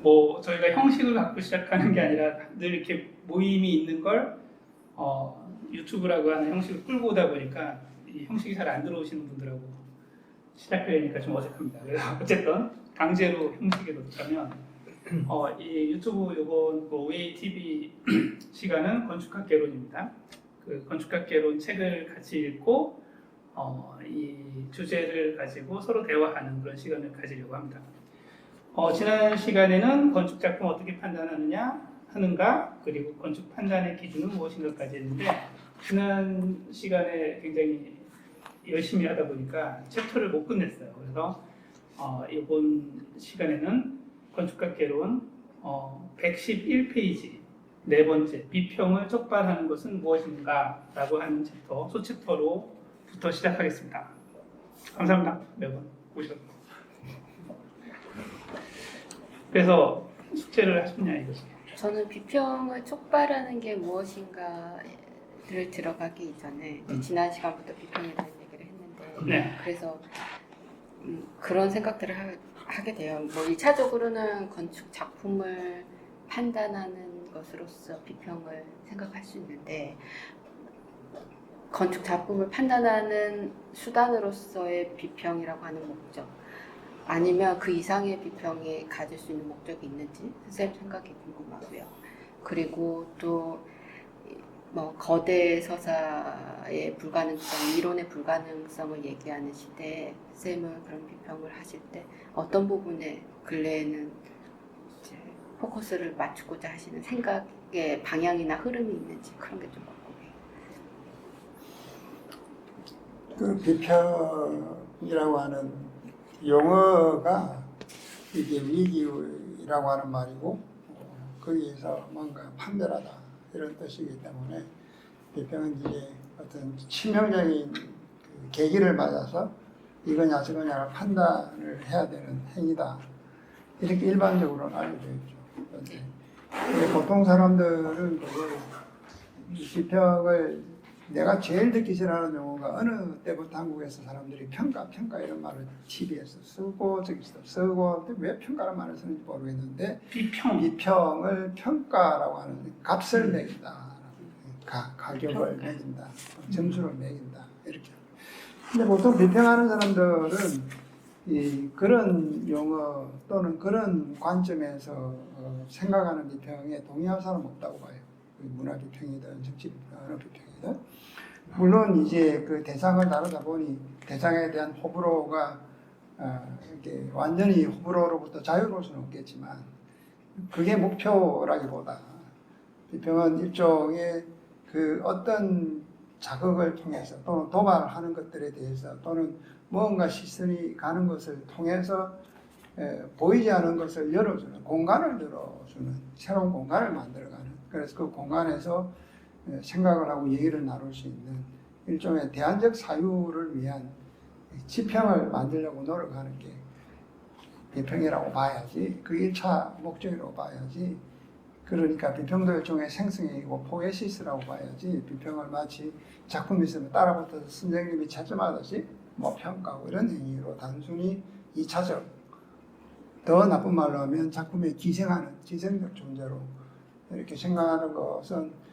뭐 저희가 형식을 갖고 시작하는 게 아니라 늘 이렇게 모임이 있는 걸 유튜브라고 하는 형식을 끌고 오다 보니까 이 형식이 잘 안 들어오시는 분들하고 시작하려니까 좀 어색합니다. 그래서 어쨌든 강제로 형식에 놓자면 이 유튜브 이번 OATV 시간은 건축학 개론입니다. 그 건축학 개론 책을 같이 읽고 이 주제를 가지고 서로 대화하는 그런 시간을 가지려고 합니다. 지난 시간에는 건축 작품 어떻게 하는가 그리고 건축 판단의 기준은 무엇인가까지 했는데 지난 시간에 굉장히 열심히 하다 보니까 챕터를 못 끝냈어요. 그래서 이번 시간에는 건축학 개론 111페이지 네 번째 비평을 촉발하는 것은 무엇인가 라고 하는 챕터 소챕터로부터 시작하겠습니다. 감사합니다. 매번 오셔서. 그래서 숙제를 하셨냐 이거지. 저는 비평을 촉발하는 게 무엇인가를 들어가기 이전에 지난 시간부터 비평에 대한 얘기를 했는데 네. 그래서 그런 생각들을 하게 돼요. 뭐 1차적으로는 건축 작품을 판단하는 것으로서 비평을 생각할 수 있는데 건축 작품을 판단하는 수단으로서의 비평이라고 하는 목적 아니면 그 이상의 비평이 가질 수 있는 목적이 있는지 선생님 생각이 궁금하고요. 그리고 또 뭐 거대 서사의 불가능성, 이론의 불가능성을 얘기하는 시대에 선생님은 그런 비평을 하실 때 어떤 부분에 근래에는 이제 포커스를 맞추고자 하시는 생각의 방향이나 흐름이 있는지 그런 게 좀 궁금해요. 그 비평이라고 하는 용어가 이게 위기라고 하는 말이고 거기에서 뭔가 판별하다 이런 뜻이기 때문에 비평은 이제 어떤 치명적인 그 계기를 맞아서 이거냐 저거냐를 판단을 해야 되는 행위다 이렇게 일반적으로는 알려져 있죠. 그런데 보통 사람들은 그걸 비평을 내가 제일 듣기 싫어하는 용어가 어느 때부터 한국에서 사람들이 평가 이런 말을 TV에서 쓰고 저기서 쓰고 왜 평가라는 말을 쓰는지 모르겠는데 비평을 평가라고 하는 값을 매긴다. 가격을 매긴다. 점수를 매긴다. 이렇게. 근데 보통 비평하는 사람들은 그런 용어 또는 그런 관점에서 생각하는 비평에 동의할 사람 없다고 봐요. 문화 비평이든 정치 비평, 언어 비평이든. 물론 이제 그 대상을 다루다 보니 대상에 대한 호불호가 이렇게 완전히 호불호로부터 자유로울 수는 없겠지만 그게 목표라기보다 비평은 일종의 그 어떤 자극을 통해서 또는 도발하는 것들에 대해서 또는 무언가 시선이 가는 것을 통해서 보이지 않은 것을 열어주는 공간을 열어주는 새로운 공간을 만들어가는 그래서 그 공간에서 생각을 하고 얘기를 나눌 수 있는 일종의 대안적 사유를 위한 지평을 만들려고 노력하는 게 비평이라고 봐야지 그 1차 목적이라고 봐야지 그러니까 비평도 일종의 생성이고 포에시스라고 봐야지 비평을 마치 작품이 있으면 따라붙어서 선생님이 채점하듯이 뭐 평가하고 이런 행위로 단순히 2차적 더 나쁜 말로 하면 작품에 기생적 존재로 이렇게 생각하는 것은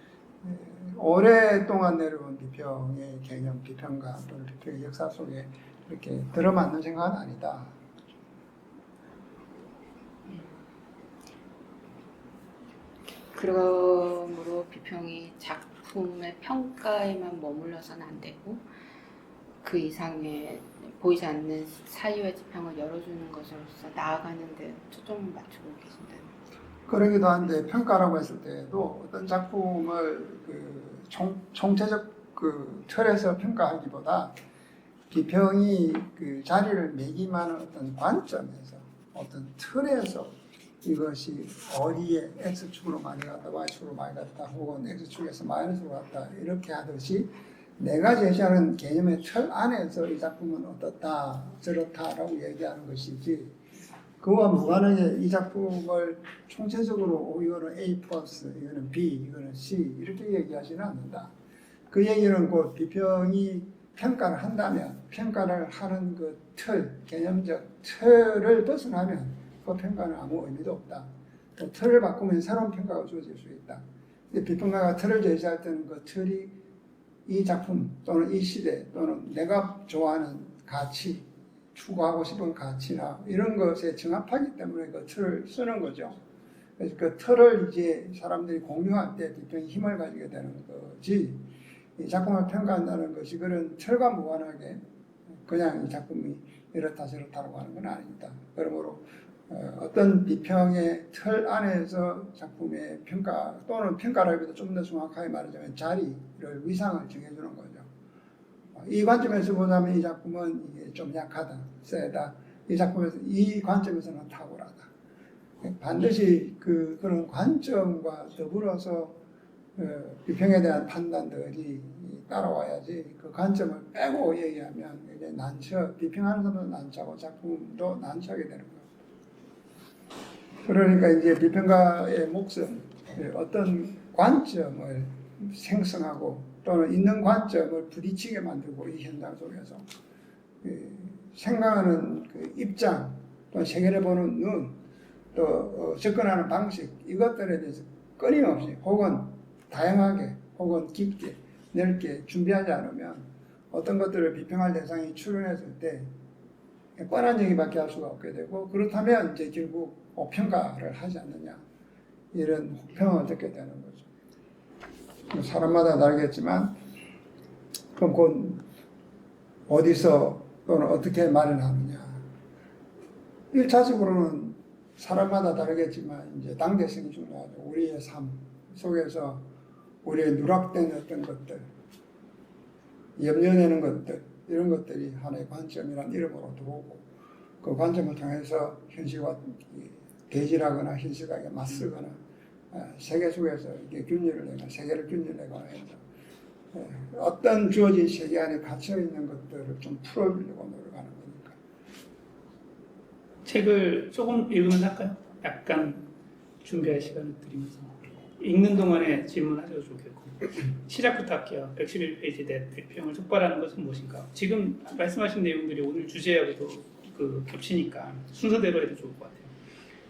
오랫동안 내려온 비평의 개념, 비평가 또는 비평의 역사 속에 이렇게 들어맞는 생각은 아니다. 그러므로 비평이 작품의 평가에만 머물러서는 안 되고 그 이상의 보이지 않는 사유의 지평을 열어주는 것으로서 나아가는 데 초점을 맞추고 계신다는 그러기도 한데 평가라고 했을 때도 어떤 작품을 그 총체적 그 틀에서 평가하기보다 비평이 그 자리를 매김하는 어떤 관점에서 어떤 틀에서 이것이 어디에 X축으로 많이 갔다 Y축으로 많이 갔다 혹은 X축에서 마이너스로 갔다 이렇게 하듯이 내가 제시하는 개념의 틀 안에서 이 작품은 어떻다 저렇다라고 얘기하는 것이지 그와 무관하게 이 작품을 총체적으로 이거는 A 플러스, 이거는 B, 이거는 C 이렇게 얘기하지는 않는다. 그 얘기는 곧 비평이 평가를 한다면 평가를 하는 그 틀, 개념적 틀을 벗어나면 그 평가는 아무 의미도 없다. 또 틀을 바꾸면 새로운 평가가 주어질 수 있다. 근데 비평가가 틀을 제시할 때는 그 틀이 이 작품 또는 이 시대 또는 내가 좋아하는 가치, 추구하고 싶은 가치나 이런 것에 정합하기 때문에 그 틀을 쓰는 거죠. 그래서 그 틀을 이제 사람들이 공유할 때 비평이 힘을 가지게 되는 거지, 이 작품을 평가한다는 것이 그런 틀과 무관하게 그냥 이 작품이 이렇다 저렇다라고 하는 건 아닙니다. 그러므로 어떤 비평의 틀 안에서 작품의 평가 또는 평가라기보다 좀 더 정확하게 말하자면 자리를, 위상을 정해주는 거죠. 이 관점에서 보자면 이 작품은 이게 좀 약하다, 세다. 이 작품에서 이 관점에서는 탁월하다. 반드시 그런 관점과 더불어서 비평에 대한 판단들이 따라와야지, 그 관점을 빼고 얘기하면 이게 난처, 비평하는 사람도 난처하고 작품도 난처하게 되는 거예요. 그러니까 이제 비평가의 몫은 어떤 관점을 생성하고 또는 있는 관점을 부딪히게 만들고, 이 현장 속에서 생각하는 그 입장, 또 세계를 보는 눈, 또 접근하는 방식, 이것들에 대해서 끊임없이 혹은 다양하게 혹은 깊게 넓게 준비하지 않으면 어떤 것들을 비평할 대상이 출현했을 때 뻔한 얘기밖에 할 수가 없게 되고, 그렇다면 이제 결국 평가를 하지 않느냐, 이런 혹평을 듣게 되는 거죠. 사람마다 다르겠지만 그럼 곧 어디서 또는 어떻게 말을 하느냐, 1차적으로는 사람마다 다르겠지만 이제 단계성이 중요하죠. 우리의 삶 속에서 우리의 누락된 어떤 것들, 염려내는 것들, 이런 것들이 하나의 관점이라는 이름으로 들어오고, 그 관점을 통해서 현실과 대질하거나 현실하게 맞서거나 세계 속에서 이렇게 균열을 내거나 세계를 균열내거나 해서 어떤 주어진 세계 안에 갇혀있는 것들을 좀 풀어보려고 노력하는 거니까. 책을 조금 읽으면 할까요? 약간 준비할 시간을 드리면서 읽는 동안에 질문하셔도 좋겠고. 시작부터 할게요. 111페이지 내 비평을 촉발하는 것은 무엇인가? 지금 말씀하신 내용들이 오늘 주제하고도 겹치니까 순서대로 해도 좋을 것 같아요.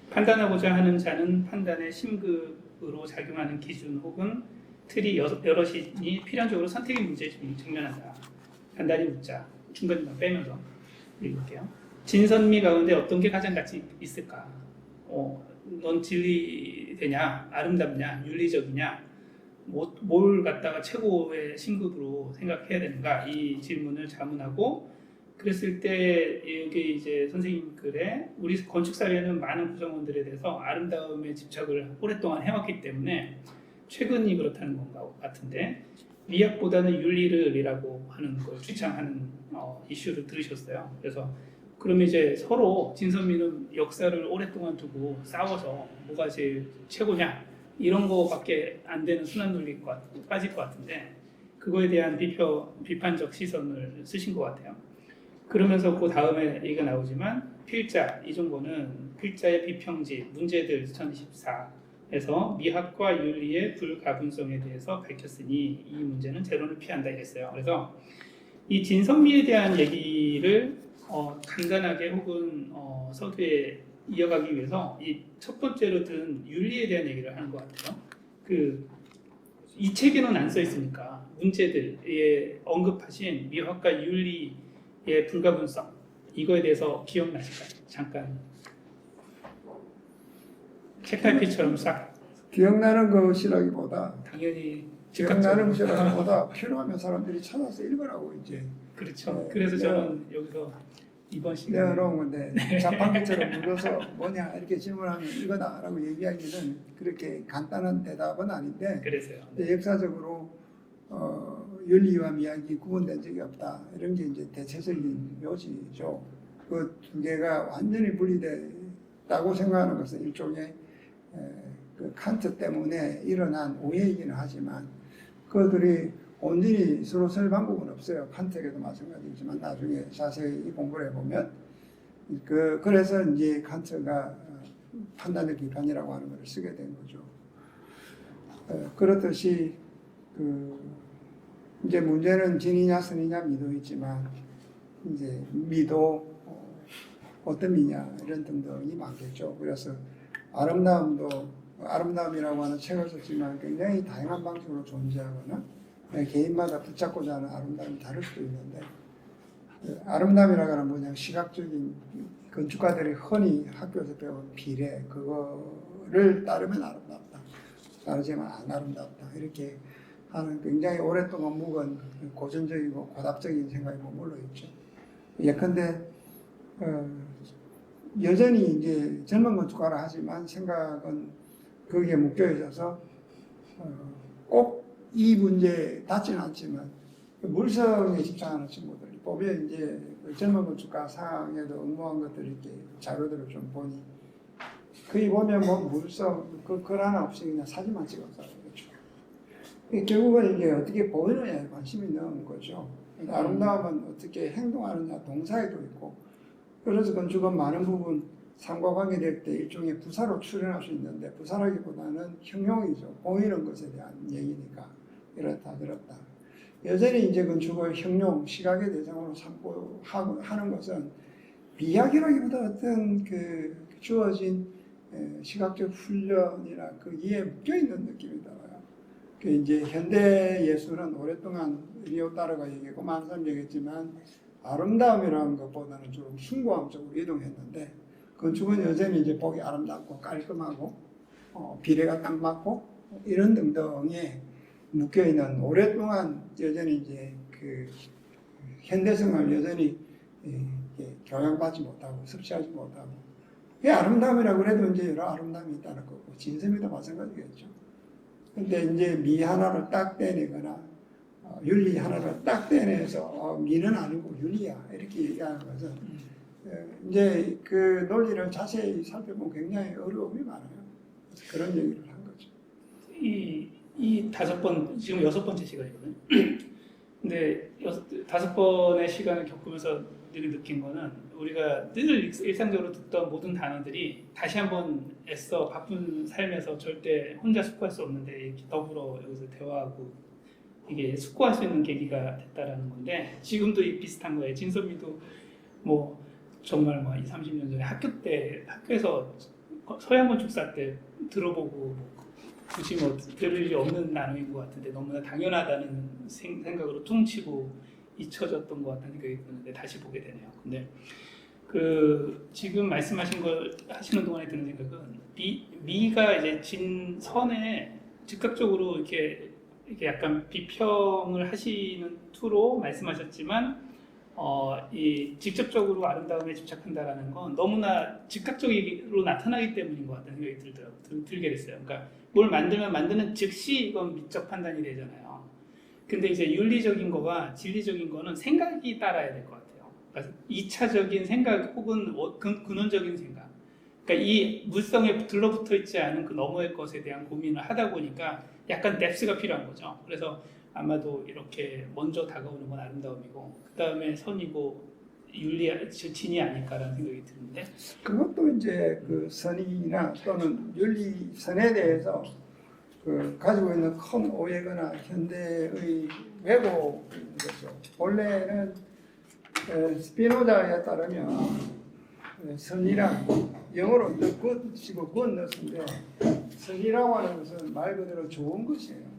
판단하고자 하는 자는 판단의 심급으로 작용하는 기준 혹은 틀이 여럿이니 필연적으로 선택의 문제에 직면한다. 간단히 묻자. 중간중간 빼면서 읽을게요. 진선미 가운데 어떤 게 가장 가치 있을까? 넌 진리되냐? 아름답냐? 윤리적이냐? 뭘 갖다가 최고의 신급으로 생각해야 되는가? 이 질문을 자문하고, 그랬을 때 여기 이제 선생님 글에 우리 건축 사회는 많은 구성원들에 대해서 아름다움에 집착을 오랫동안 해왔기 때문에 최근이 그렇다는 건가 같은데, 미학보다는 윤리를이라고 하는 걸 주창하는 이슈를 들으셨어요. 그래서 그러면 이제 서로 진선미는 역사를 오랫동안 두고 싸워서 뭐가 제일 최고냐 이런 거밖에 안 되는 순환 논리가 빠질 것 같은데, 그거에 대한 비판적 시선을 쓰신 것 같아요. 그러면서 그 다음에 얘기가 나오지만 필자 이종건은 필자의 비평지 문제들 2024에서 미학과 윤리의 불가분성에 대해서 밝혔으니 이 문제는 재론을 피한다 이랬어요. 그래서 이 진선미에 대한 얘기를 간단하게 혹은 서두에 이어가기 위해서 이 첫 번째로 든 윤리에 대한 얘기를 하는 것 같아요. 이 책에는 안 써 있으니까 문제들에 언급하신 미학과 윤리의 불가분성, 이거에 대해서 기억나실까요? 잠깐 책갈피처럼 싹. 기억나는 것이라기보다 당연히 기억나는 것이라기보다 필요하면 사람들이 찾아서 읽으라고 이제. 그렇죠. 그래서 저는 여기서 이번 시간에 내어놓은 건데 자판기처럼 묻어서 뭐냐 이렇게 질문하면 이거다라고 얘기하기는 그렇게 간단한 대답은 아닌데, 그래서요. 역사적으로 윤리와 미학이 구분된 적이 없다, 이런 게 이제 대체적인 요지죠. 그 두 개가 완전히 분리됐다고 생각하는 것은 일종의 그 칸트 때문에 일어난 오해이기는 하지만, 그들이 온전히 서로 설 방법은 없어요. 칸트에게도 마찬가지지만 나중에 자세히 공부를 해보면 그래서 이제 칸트가 판단의 비판이라고 하는 것을 쓰게 된 거죠. 그렇듯이 이제 문제는 진이냐 선이냐 미도 있지만, 이제 미도 어떤 미냐 이런 등등이 많겠죠. 그래서 아름다움이라고 하는 책을 썼지만 굉장히 다양한 방식으로 존재하거나 개인마다 붙잡고자 하는 아름다움이 다를 수도 있는데 아름다움이라고 하는 뭐냐 시각적인 건축가들이 흔히 학교에서 배운 비례 그거를 따르면 아름답다. 따르지만 안 아름답다. 이렇게 하는 굉장히 오랫동안 묵은 고전적이고 고답적인 생각이 머물러 있죠. 예컨대 여전히 이제 젊은 건축가라 하지만 생각은 거기에 묶여 있어서 꼭 이 문제에 닿지는 않지만 물성에 집착하는 친구들 보면 이제 젊은 건축가 상에도 응모한 것들 이렇게 자료들을 좀 보니 거의 보면 뭐 물성 글 하나 없이 그냥 사진만 찍어서 그렇죠. 결국은 이게 어떻게 보이느냐에 관심이 있는 거죠. 아름다움은 어떻게 행동하느냐 동사에도 있고 그래서 건축은 많은 부분 상과관계 될 때 일종의 부사로 출연할 수 있는데 부사라기보다는 형용이죠. 보이는 것에 대한 얘기니까 이렇다 저렇다. 여전히 이제 건축을 형용, 시각의 대상으로 삼고 하는 것은 비약이라기보다 어떤 그 주어진 시각적 훈련이나 그 이에 묶여 있는 느낌이 들어요. 그 이제 현대 예술은 오랫동안 리오 따르가 얘기했고 많은 사람이 얘기했지만 아름다움이라는 것보다는 좀 숭고함 쪽으로 이동했는데 건축은 여전히 이제 보기 아름답고 깔끔하고 비례가 딱 맞고 이런 등등에 묶여 있는 오랫동안 여전히 이제 그 현대성을 여전히 교양받지 못하고 섭취하지 못하고 이 아름다움이라고 해도 이제 여러 아름다움이 있다는 거고 진섬이도 마찬가지겠죠. 근데 이제 미 하나를 딱 떼내거나 윤리 하나를 딱 떼내서 미는 아니고 윤리야 이렇게 얘기하는 것은 이제 그 논리를 자세히 살펴보면 굉장히 어려움이 많아요. 그래서 그런 얘기를 한 거죠. 이 5번 지금 6번째 시간이거든요. 근데 5번의 시간을 겪으면서 늘 느낀 거는 우리가 늘 일상적으로 듣던 모든 단어들이 다시 한번 애써 바쁜 삶에서 절대 혼자 숙고할 수 없는데 이렇게 더불어 여기서 대화하고 이게 숙고할 수 있는 계기가 됐다라는 건데 지금도 이 비슷한 거예요. 진선미도 뭐 정말 뭐 20, 30년 전에 학교에서 서양 건축사 때 들어보고 굳이 뭐 들을 일이 없는 나눔인 것 같은데 너무나 당연하다는 생각으로 퉁치고 잊혀졌던 것 같다는 생각이 드는데 다시 보게 되네요. 근데 그 지금 말씀하신 걸 하시는 동안에 드는 생각은 미가 이제 진선에 즉각적으로 이렇게 약간 비평을 하시는 투로 말씀하셨지만 이 직접적으로 아름다움에 집착한다라는 건 너무나 즉각적으로 나타나기 때문인 것 같다는 생각이 들게 됐어요. 그러니까 뭘 만들면 만드는 즉시 이건 미적 판단이 되잖아요. 근데 이제 윤리적인 거와 진리적인 거는 생각이 따라야 될 것 같아요. 그러니까 2차적인 생각 혹은 근원적인 생각. 그러니까 이 물성에 들러붙어 있지 않은 그 너머의 것에 대한 고민을 하다 보니까 약간 뎁스가 필요한 거죠. 그래서 아마도 이렇게 먼저 다가오는 건 아름다움이고 그 다음에 선이고 진이 아닐까라는 생각이 드는데 그것도 이제 그 선이나 또는 윤리선에 대해서 그 가지고 있는 큰 오해거나 현대의 왜곡인 거죠. 원래는 스피노자에 따르면 선이란 영어로 the good이고 goodness인데 선이라고 하는 것은 말 그대로 좋은 것이에요.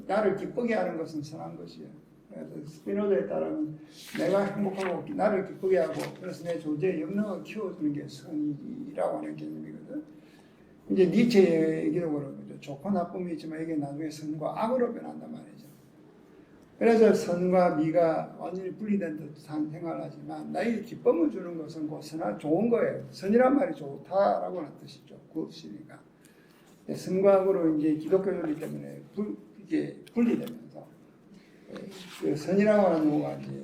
나를 기쁘게 하는 것은 선한 것이에요. 그래서 스피노자에 따르면 내가 행복하고 나를 기쁘게 하고 그래서 내 존재의 영능을 키워주는 게 선이라고 하는 개념이거든. 이제 니체의 얘기도 그런 거죠. 좋고 나쁨이 있지만 이게 나중에 선과 악으로 변한단 말이죠. 그래서 선과 미가 완전히 분리된 듯한 생각을 하지만 나에게 기쁨을 주는 것은 곧 선한 좋은 거예요. 선이란 말이 좋다라고 하는 뜻이죠. 그것이니까. 선과 악으로 이제 기독교이기 때문에 이게 분리되면서 그 선이라고 하는 용어가 이제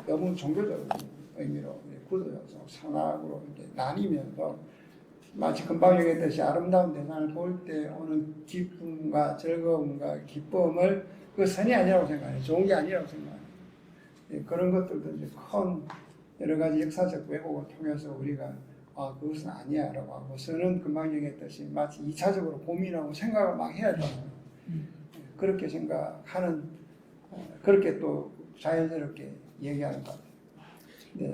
너무 종교적인 의미로 굳어져서 선악으로 이제 나뉘면서 마치 금방 얘기했듯이 아름다운 대상을 볼 때 오는 기쁨과 즐거움과 기쁨을 그 선이 아니라고 생각해요. 좋은 게 아니라고 생각해요. 그런 것들도 이제 큰 여러 가지 역사적 왜곡을 통해서 우리가 그것은 아니야 라고 하고 선은 금방 얘기했듯이 마치 2차적으로 고민하고 생각을 막 해야 돼요. 그렇게 생각하는 그렇게 또 자연스럽게 얘기하는 것 같아요. 네.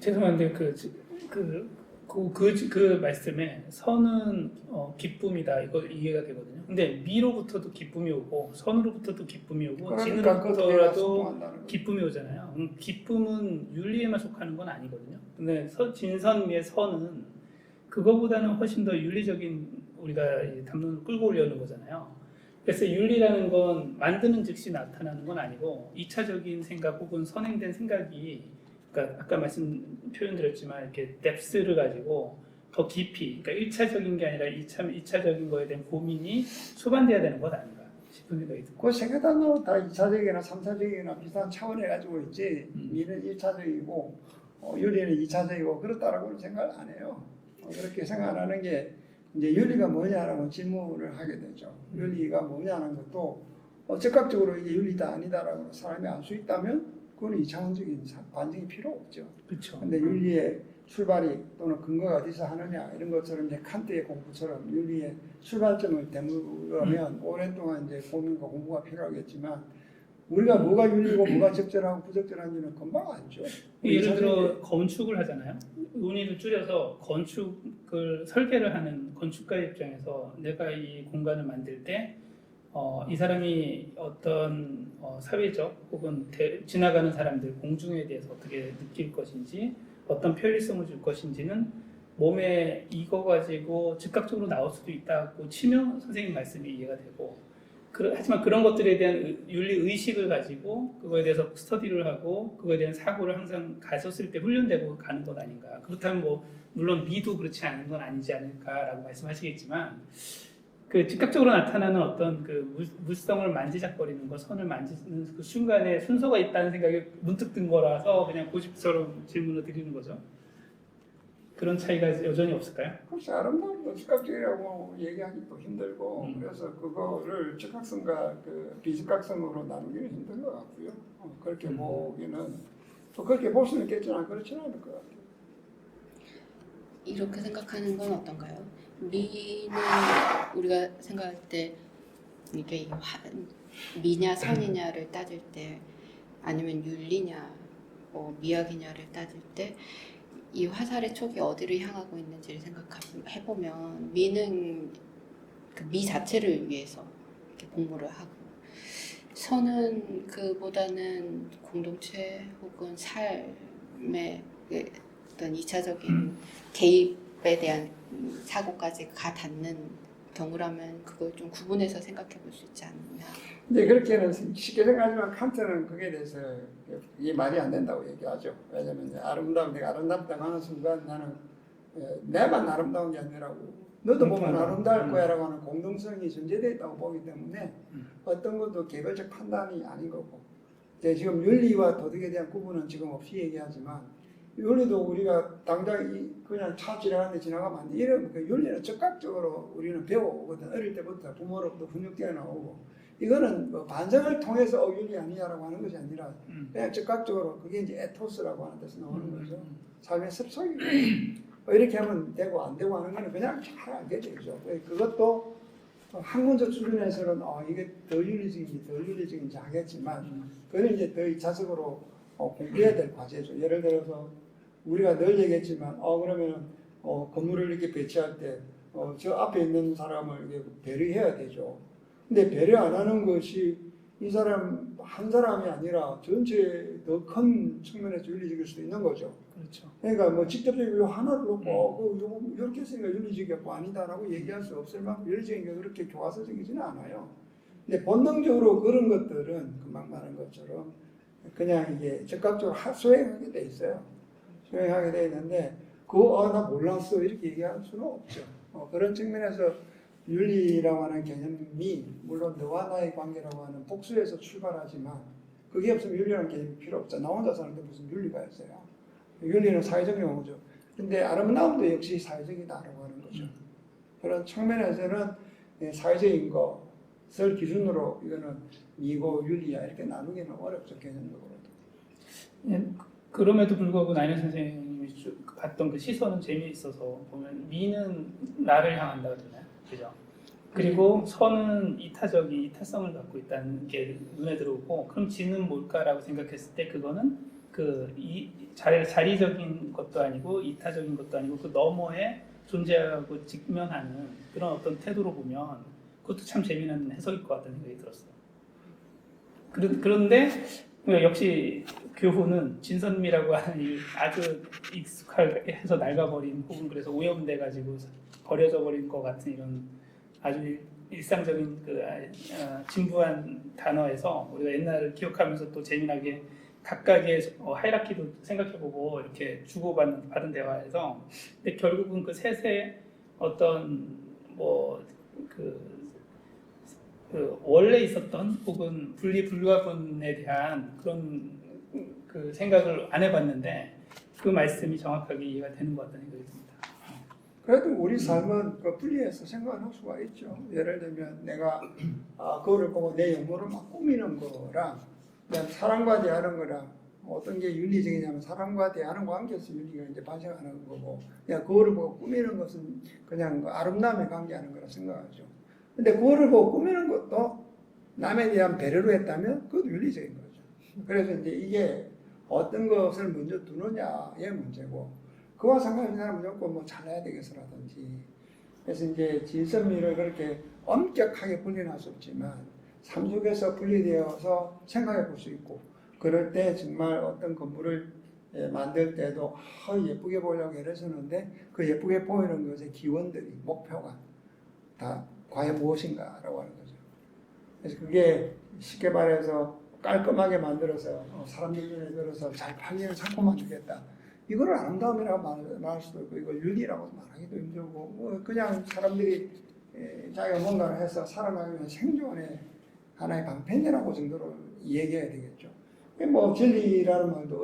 죄송한데 그 말씀에 선은 기쁨이다 이거 이해가 되거든요. 근데 미로부터도 기쁨이 오고 선으로부터도 기쁨이 오고 그러니까 진으로부터라도 소통한다는 거죠. 기쁨이 오잖아요. 기쁨은 윤리에만 속하는 건 아니거든요. 근데 진선미의 선은 그거보다는 훨씬 더 윤리적인 우리가 이 담론을 끌고 올려는 거잖아요. 그래서 윤리라는 건 만드는 즉시 나타나는 건 아니고 2차적인 생각 혹은 선행된 생각이 그러니까 아까 표현 드렸지만 이렇게 뎁스를 가지고 더 깊이 그러니까 1차적인 게 아니라 2차적인 거에 대한 고민이 수반돼야 되는 것 아닌가 싶은 생각이 듭니다. 그 세계 단어로 다 2차적이나 3차적이나 비슷한 차원을 가지고 있지 미는 1차적이고 윤리는 2차적이고 그렇다라고는 생각 안 해요. 그렇게 생각하는 게 이제 윤리가 뭐냐라고 질문을 하게 되죠. 윤리가 뭐냐는 것도 즉각적으로 이게 윤리다 아니다라고 사람이 알 수 있다면 그건 2차원적인 반증이 필요 없죠. 그렇죠. 근데 윤리의 출발이 또는 근거가 어디서 하느냐 이런 것처럼 이제 칸트의 공부처럼 윤리의 출발점을 되물으면 오랫동안 이제 고민과 공부가 필요하겠지만 우리가 뭐가 윤리고 뭐가 적절하고 부적절한지는 금방 알죠. 예를 들어 건축을 하잖아요. 논의를 줄여서 건축을 설계를 하는 건축가 입장에서 내가 이 공간을 만들 때 이 사람이 어떤 사회적 혹은 지나가는 사람들 공중에 대해서 어떻게 느낄 것인지 어떤 편리성을 줄 것인지는 몸에 이거 가지고 즉각적으로 나올 수도 있다고 치면 선생님 말씀이 이해가 되고 하지만 그런 것들에 대한 윤리 의식을 가지고 그거에 대해서 스터디를 하고 그거에 대한 사고를 항상 가졌을 때 훈련되고 가는 것 아닌가. 그렇다면 뭐 물론 미도 그렇지 않은 건 아니지 않을까라고 말씀하시겠지만 그 즉각적으로 나타나는 어떤 그 물성을 만지작거리는 거, 선을 만지는 그 순간에 순서가 있다는 생각이 문득 든 거라서 그냥 고집처럼 질문을 드리는 거죠. 그런 차이가 여전히 없을까요? 혹시 아름다운 건 즉각적이라고 얘기하기도 힘들고 그래서 그거를 즉각성과 그 비즉각성으로 나누기는 힘든 것 같고요. 그렇게 보기는 또 그렇게 볼 수는 있겠지만 그렇지는 않을 것 같아요. 이렇게 생각하는 건 어떤가요? 미는 우리가 생각할 때 이게 미냐 선이냐를 따질 때 아니면 윤리냐 미학이냐를 따질 때 이 화살의 촉이 어디를 향하고 있는지를 생각해보면 미는 그 미 자체를 위해서 이렇게 공부를 하고 선은 그보다는 공동체 혹은 삶의 어떤 2차적인 개입에 대한 사고까지 가 닿는 경우라면 그걸 좀 구분해서 생각해 볼 수 있지 않느냐. 근데 그렇게는 쉽게 생각하지만 칸트는 그게 대해서 이게 말이 안 된다고 얘기하죠. 왜냐하면 아름다운 내가 아름답다고 하는 순간 나는 내만 아름다운 게 아니라고 너도 보면 아름다울 거야라고 하는 공동성이 존재되어 있다고 보기 때문에 어떤 것도 개별적 판단이 아닌 거고 지금 윤리와 도덕에 대한 구분은 지금 없이 얘기하지만 윤리도 우리가 당장 그냥 차 지나가는데 지나가면 안 돼. 이런 그 윤리는 즉각적으로 우리는 배워오거든. 어릴 때부터 부모로부터 훈육되어 나오고 이거는 뭐 반성을 통해서 윤리 아니냐라고 하는 것이 아니라 그냥 즉각적으로 그게 이제 에토스라고 하는 데서 나오는 거죠. 삶의 습성이고 이렇게 하면 되고 안 되고 하는 거는 그냥 잘 알게 되죠. 그것도 학문적 수준에서는 이게 더 윤리적인지 덜 윤리적인지 하겠지만 그건 이제 더 2차적으로 공부해야 될 과제죠. 예를 들어서 우리가 늘 얘기했지만 그러면 건물을 이렇게 배치할 때 저 앞에 있는 사람을 이렇게 배려해야 되죠. 근데 배려 안 하는 것이 이 사람 한 사람이 아니라 전체 더 큰 측면에서 윤리적일 수도 있는 거죠. 그렇죠. 그러니까 뭐 직접적으로 하나를 놓고 이렇게 했으니까 윤리적이고 아니다라고 얘기할 수 없을 만큼 윤리적인 게 그렇게 교과서적이지는 않아요. 근데 본능적으로 그런 것들은 금방 말한 것처럼 그냥 이게 즉각적으로 수행하게 돼 있어요. 수행하게 돼 있는데 나 몰랐어 이렇게 얘기할 수는 없죠. 그런 측면에서 윤리라고 하는 개념이 물론 너와 나의 관계라고 하는 복수에서 출발하지만 그게 없으면 윤리라는 개념이 필요 없죠. 나 혼자 사는데 무슨 윤리가 있어요. 윤리는 사회적 용어죠. 근데 아름다움도 역시 사회적이다라고 하는 거죠. 그런 측면에서는 사회적인 것을 기준으로 이거는 미고 윤리야 이렇게 나누기는 어렵죠. 개념적으로도. 그럼에도 불구하고 나인의 선생님이 봤던 그 시선은 재미있어서 보면 미는 나를 향한다 그러잖아요. 그죠? 그리고 선은 이타성을 갖고 있다는 게 눈에 들어오고 그럼 지는 뭘까라고 생각했을 때 그거는 자리적인 것도 아니고 이타적인 것도 아니고 그 너머에 존재하고 직면하는 그런 어떤 태도로 보면 그것도 참 재미난 해석일 것 같다는 생각이 들었어요. 그런데 역시 교훈은 진선미라고 하는 이 아주 익숙해서 낡아버린 혹은 그래서 오염돼 가지고 버려져 버린 것 같은 이런 아주 일상적인 진부한 단어에서 우리가 옛날을 기억하면서 또 재미나게 각각의 하이라키도 생각해보고 이렇게 받은 대화에서 근데 결국은 그 셋의 어떤 원래 있었던 혹은 분리불가분에 대한 그런 그 생각을 안 해봤는데 그 말씀이 정확하게 이해가 되는 것 같다는 생각이 듭니다. 그래도 우리 삶은 그 분리해서 생각할 수가 있죠. 예를 들면 내가 그거를 보고 내 영혼을 막 꾸미는 거랑 그냥 사람과 대하는 거랑 어떤 게 윤리적이냐면 사람과 대하는 관계에서 윤리가 이제 발생하는 거고 그냥 그거를 보고 꾸미는 것은 그냥 그 아름다움에 관계하는 거라 생각하죠. 근데 그거를 보고 꾸미는 것도 남에 대한 배려로 했다면 그것도 윤리적인 거죠. 그래서 이제 이게 어떤 것을 먼저 두느냐의 문제고 그와 상관없는 사람은 무조건 뭐 잘라야 되겠어라든지 그래서 이제 진선미를 그렇게 엄격하게 분리할 수 없지만 삶 속에서 분리되어서 생각해 볼 수 있고 그럴 때 정말 어떤 건물을 만들 때도 예쁘게 보려고 애를 쓰는데 그 예쁘게 보이는 것의 기원들이 목표가 다 과연 무엇인가라고 하는 거죠. 그래서 그게 쉽게 말해서 깔끔하게 만들어서 사람들 눈에 들어서 잘 팔리는 상품 만들겠다. 이거를 아름다움이라고 말할 수도 있고 이걸 윤리라고 말하기도 힘들고 뭐 그냥 사람들이 자기가 뭔가를 해서 살아가기 위한 생존의 하나의 방편이라고 정도로 얘기해야 되겠죠. 뭐 진리라는 말도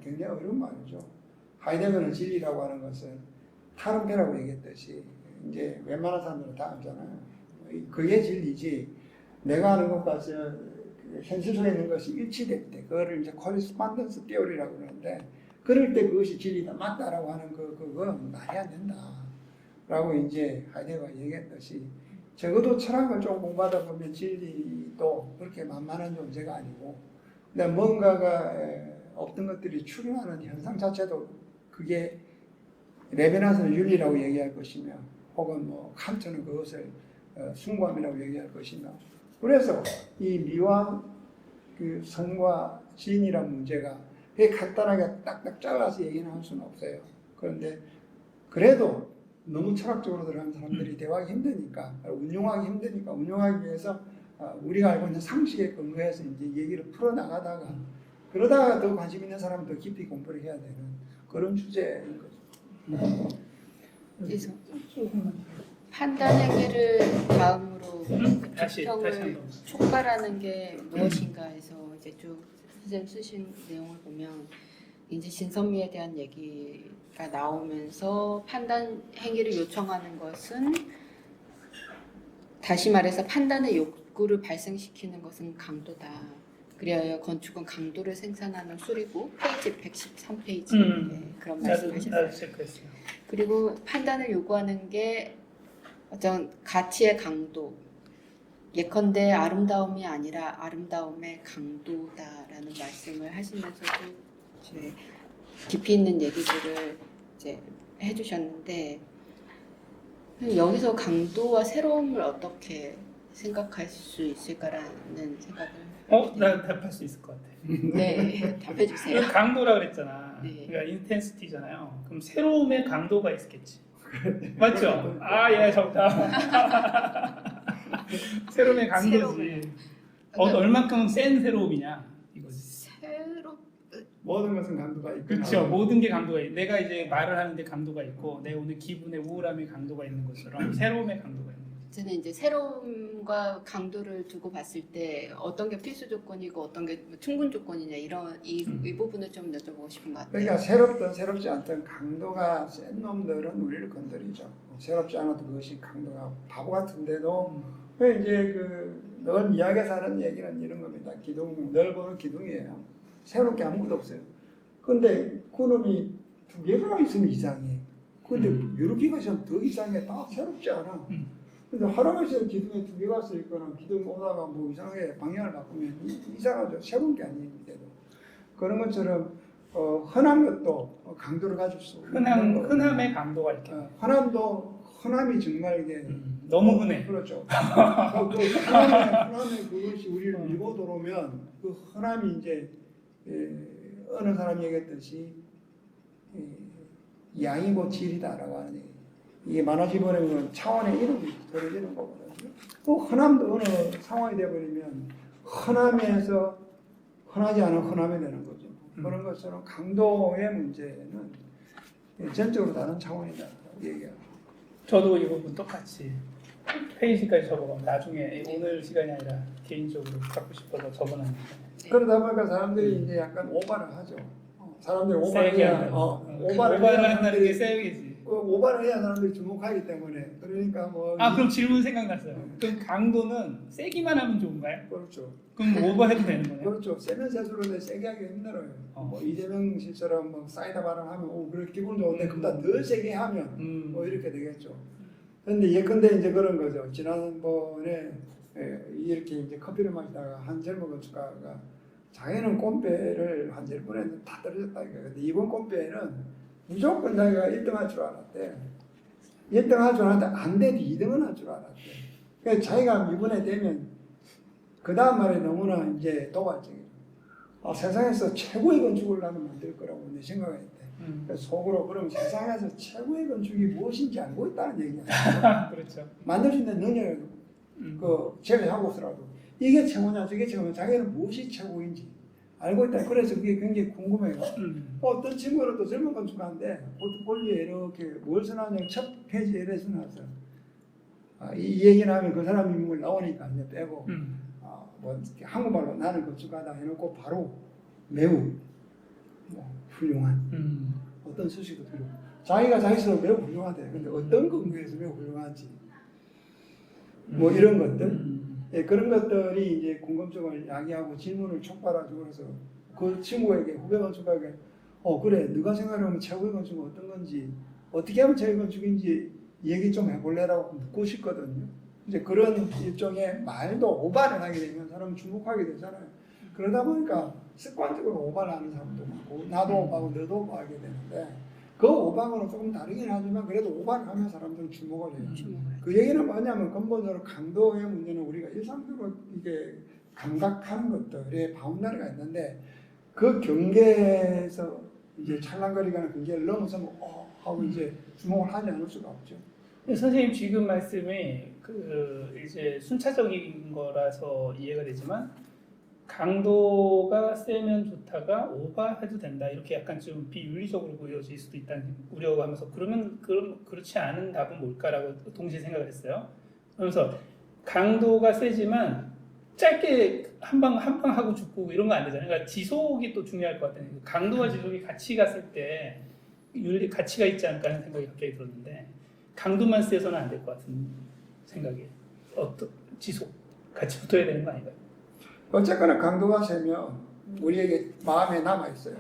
굉장히 어려운 말이죠. 하이데거는 진리라고 하는 것은 타른페라고 얘기했듯이 이제 웬만한 사람들은 다 알잖아요. 그게 진리지. 내가 하는 것과 현실 속에 있는 것이 일치될 때, 그거를 이제 코리스판던스 티오리라고 그러는데, 그럴 때 그것이 진리다, 맞다라고 하는 그건 말이 안 된다. 라고 이제 하이데거가 얘기했듯이, 적어도 철학을 좀 공부하다 보면 진리도 그렇게 만만한 존재가 아니고, 근데 뭔가가 없던 것들이 출현하는 현상 자체도 그게 레베나스는 윤리라고 얘기할 것이며, 혹은 뭐 칸트는 그것을 숭고함이라고 얘기할 것이며, 그래서 이 미와 그 성과 진이란 문제가 그게 간단하게 딱딱 잘라서 얘기는 할 수는 없어요. 그런데 그래도 너무 철학적으로 들어가는 사람들이 대화하기 힘드니까 운용하기 위해서 우리가 알고 있는 상식에 근거해서 이제 얘기를 풀어나가다가 그러다가 더 관심 있는 사람은 더 깊이 공부를 해야 되는 그런 주제인 거죠. 그래서 판단 행위를 다음으로 비평을 촉발하는 게 무엇인가 해서 이제 쭉 선생님 쓰신 내용을 보면 이제 진선미에 대한 얘기가 나오면서 판단 행위를 요청하는 것은 다시 말해서 판단의 욕구를 발생시키는 것은 강도다. 그래야 건축은 강도를 생산하는 술이고 페이지 113페이지 그런 말씀하셨어요. 그리고 판단을 요구하는 게 어떤 가치의 강도, 예컨대 아름다움이 아니라 아름다움의 강도다라는 말씀을 하시면서도 이제 깊이 있는 얘기들을 이제 해주셨는데 여기서 강도와 새로움을 어떻게 생각할 수 있을까라는 생각을 나 답할 수 있을 것 같아. 네, 답해 주세요. 강도라 그랬잖아. 네. 그러니까 인텐시티잖아요. 그럼 새로움의 강도가 있겠지. 맞죠? 예, 정답. 새로움의 강도지. 얼만큼 센 새로움이냐 이거지. 모든 것은 강도가 있고. 그렇죠. 모든 게 강도가 있고, 내가 이제 말을 하는데 강도가 있고, 내 오늘 기분의 우울함에 강도가 있는 것처럼 새로움의 강도가 있는 거죠. 저는 이제 새로움과 강도를 두고 봤을 때 어떤 게 필수 조건이고 어떤 게 충분 조건이냐 이런 이 부분을 좀 여쭤보고 싶은 것 같아요. 그러니까 새롭든 새롭지 않든 강도가 센 놈들은 우리를 건드리죠. 새롭지 않아도 그것이 강도가 바보 같은데도 이제 늘 이야기에서 하는 얘기는 이런 겁니다. 늘 보는 기둥이에요. 새로운 게 아무것도 없어요. 근데 그놈이 두 개가 있으면 이상해. 근데 여러 개가 있으면 더 이상해. 다 새롭지 않아. 근데 할아버지는 기둥에 두 개가 있거나 기둥 오다가 뭐 이상하게 방향을 바꾸면 이상하죠. 새로운 게 아닌데도. 그런 것처럼 흔한 것도 강도를 가질 수 있는 거고. 흔함의 강도가 이렇게 흔함도 흔함이 정말 이게 너무 흔해. 그렇죠. 흔함의 그것이 우리를 밀고 들어오면 그 흔함이 이제 어느 사람이 얘기했듯이 양이고 질이다라고 하는 얘기. 이게 많아져 버리면 차원의 이름이 벌어지는 거거든요. 그 흔함도 어느 상황이 되어버리면 흔함에서 흔하지 않은 흔함이 되는 거죠. 그런 것처럼 강도의 문제는 전적으로 다른 차원이다라고 얘기합니다. 저도 이 부분 똑같이 페이지까지 적어보면 나중에 오늘 시간이 아니라 개인적으로 갖고 싶어서 적어놨는데 그러다 보니까 사람들이 이제 약간 오바를 하죠. 사람들이 오바를 세게 해야, 한다는 오바를 해야 한다는 게 사람들이, 세게지. 오바를 해야 사람들이 주목하기 때문에. 그러니까 뭐. 그럼 질문 생각났어요. 그럼 강도는 세기만 하면 좋은가요? 그렇죠. 그럼 오버해도 되는 거예요? 그렇죠. 세면 세수로 세게 하기 힘들어요. 뭐 이재명 씨처럼 뭐 사이다 발언하면 그래 기분 좋은데 그보다 더 세게 하면 뭐 이렇게 되겠죠. 그런데 예컨대 이제 그런 거죠. 지난번에 이렇게 이제 커피를 마시다가 한 젊은 건축가가 자기는 꼼배를 한 10번에 다 떨어졌다. 근데 이번 꼼배는 무조건 자기가 1등 할 줄 알았대. 1등 할 줄 알았는데 안 돼도 2등은 할 줄 알았대. 그래서 자기가 이번에 되면 그 다음 말에 너무나 이제 도발적이에요. 세상에서 최고의 건축을 나는 만들 거라고 내 생각했대. 그래서 속으로 그럼 세상에서 최고의 건축이 무엇인지 알고 있다는 얘기야. 그렇죠. 만들 수 있는 능력을 제외하고서라도 이게 최고냐 저게 최고냐 자기는 무엇이 최고인지 알고 있다. 그래서 그게 굉장히 궁금해요. 어떤 친구는 또 젊은 건축가인데 포트폴리오에 이렇게 뭘 써놨냐면 첫 페이지에 이래 써놨어. 이 얘기를 하면 그 사람 인물 나오니까 이제 빼고 뭐 한국말로 나는 건축가다 해놓고 바로 매우 뭐 훌륭한 어떤 수식도 들고 자기가 자기 스스로 매우 훌륭하대. 근데 어떤 근거에서 매우 훌륭한지 뭐 이런 것들 예, 그런 것들이 이제 궁금증을 야기하고 질문을 촉발하죠. 그래서 그 친구에게 후배 건축가에게 그래 네가 생각하면 최고의 건축은 어떤 건지 어떻게 하면 최고의 건축인지 얘기 좀 해볼래라고 묻고 싶거든요. 이제 그런 일종의 말도 오바를 하게 되면 사람은 주목하게 되잖아요. 그러다 보니까 습관적으로 오바를 하는 사람도 많고 나도 오바하고 너도 오바하게 되는데 그 오바하고는 조금 다르긴 하지만 그래도 오바를 하면 사람들은 주목을 해요. 그 얘기는 뭐냐면 근본적으로 강도의 문제는 우리가 일상적으로 이게 감각하는 것들에 바운다리가 있는데 그 경계에서 이제 찰랑거리거나 경계를 넘어서면 하고 이제 주목을 하지 않을 수가 없죠. 선생님 지금 말씀이 이제 순차적인 거라서 이해가 되지만 강도가 세면 좋다가 오버해도 된다 이렇게 약간 좀 비윤리적으로 보여질 수도 있다는 우려가 하면서 그럼 그렇지 않은 답은 뭘까라고 동시에 생각을 했어요. 그러면서 강도가 세지만 짧게 한 방 하고 죽고 이런 거 안 되잖아요. 그러니까 지속이 또 중요할 것 같아요. 강도와 지속이 같이 갔을 때 가치가 있지 않을까 하는 생각이 갑자기 들었는데 강도만 세서는 안 될 것 같은 생각이에요. 지속 같이 붙어야 되는 거 아닌가요? 어쨌거나 강도가 세면 우리에게 마음에 남아있어요.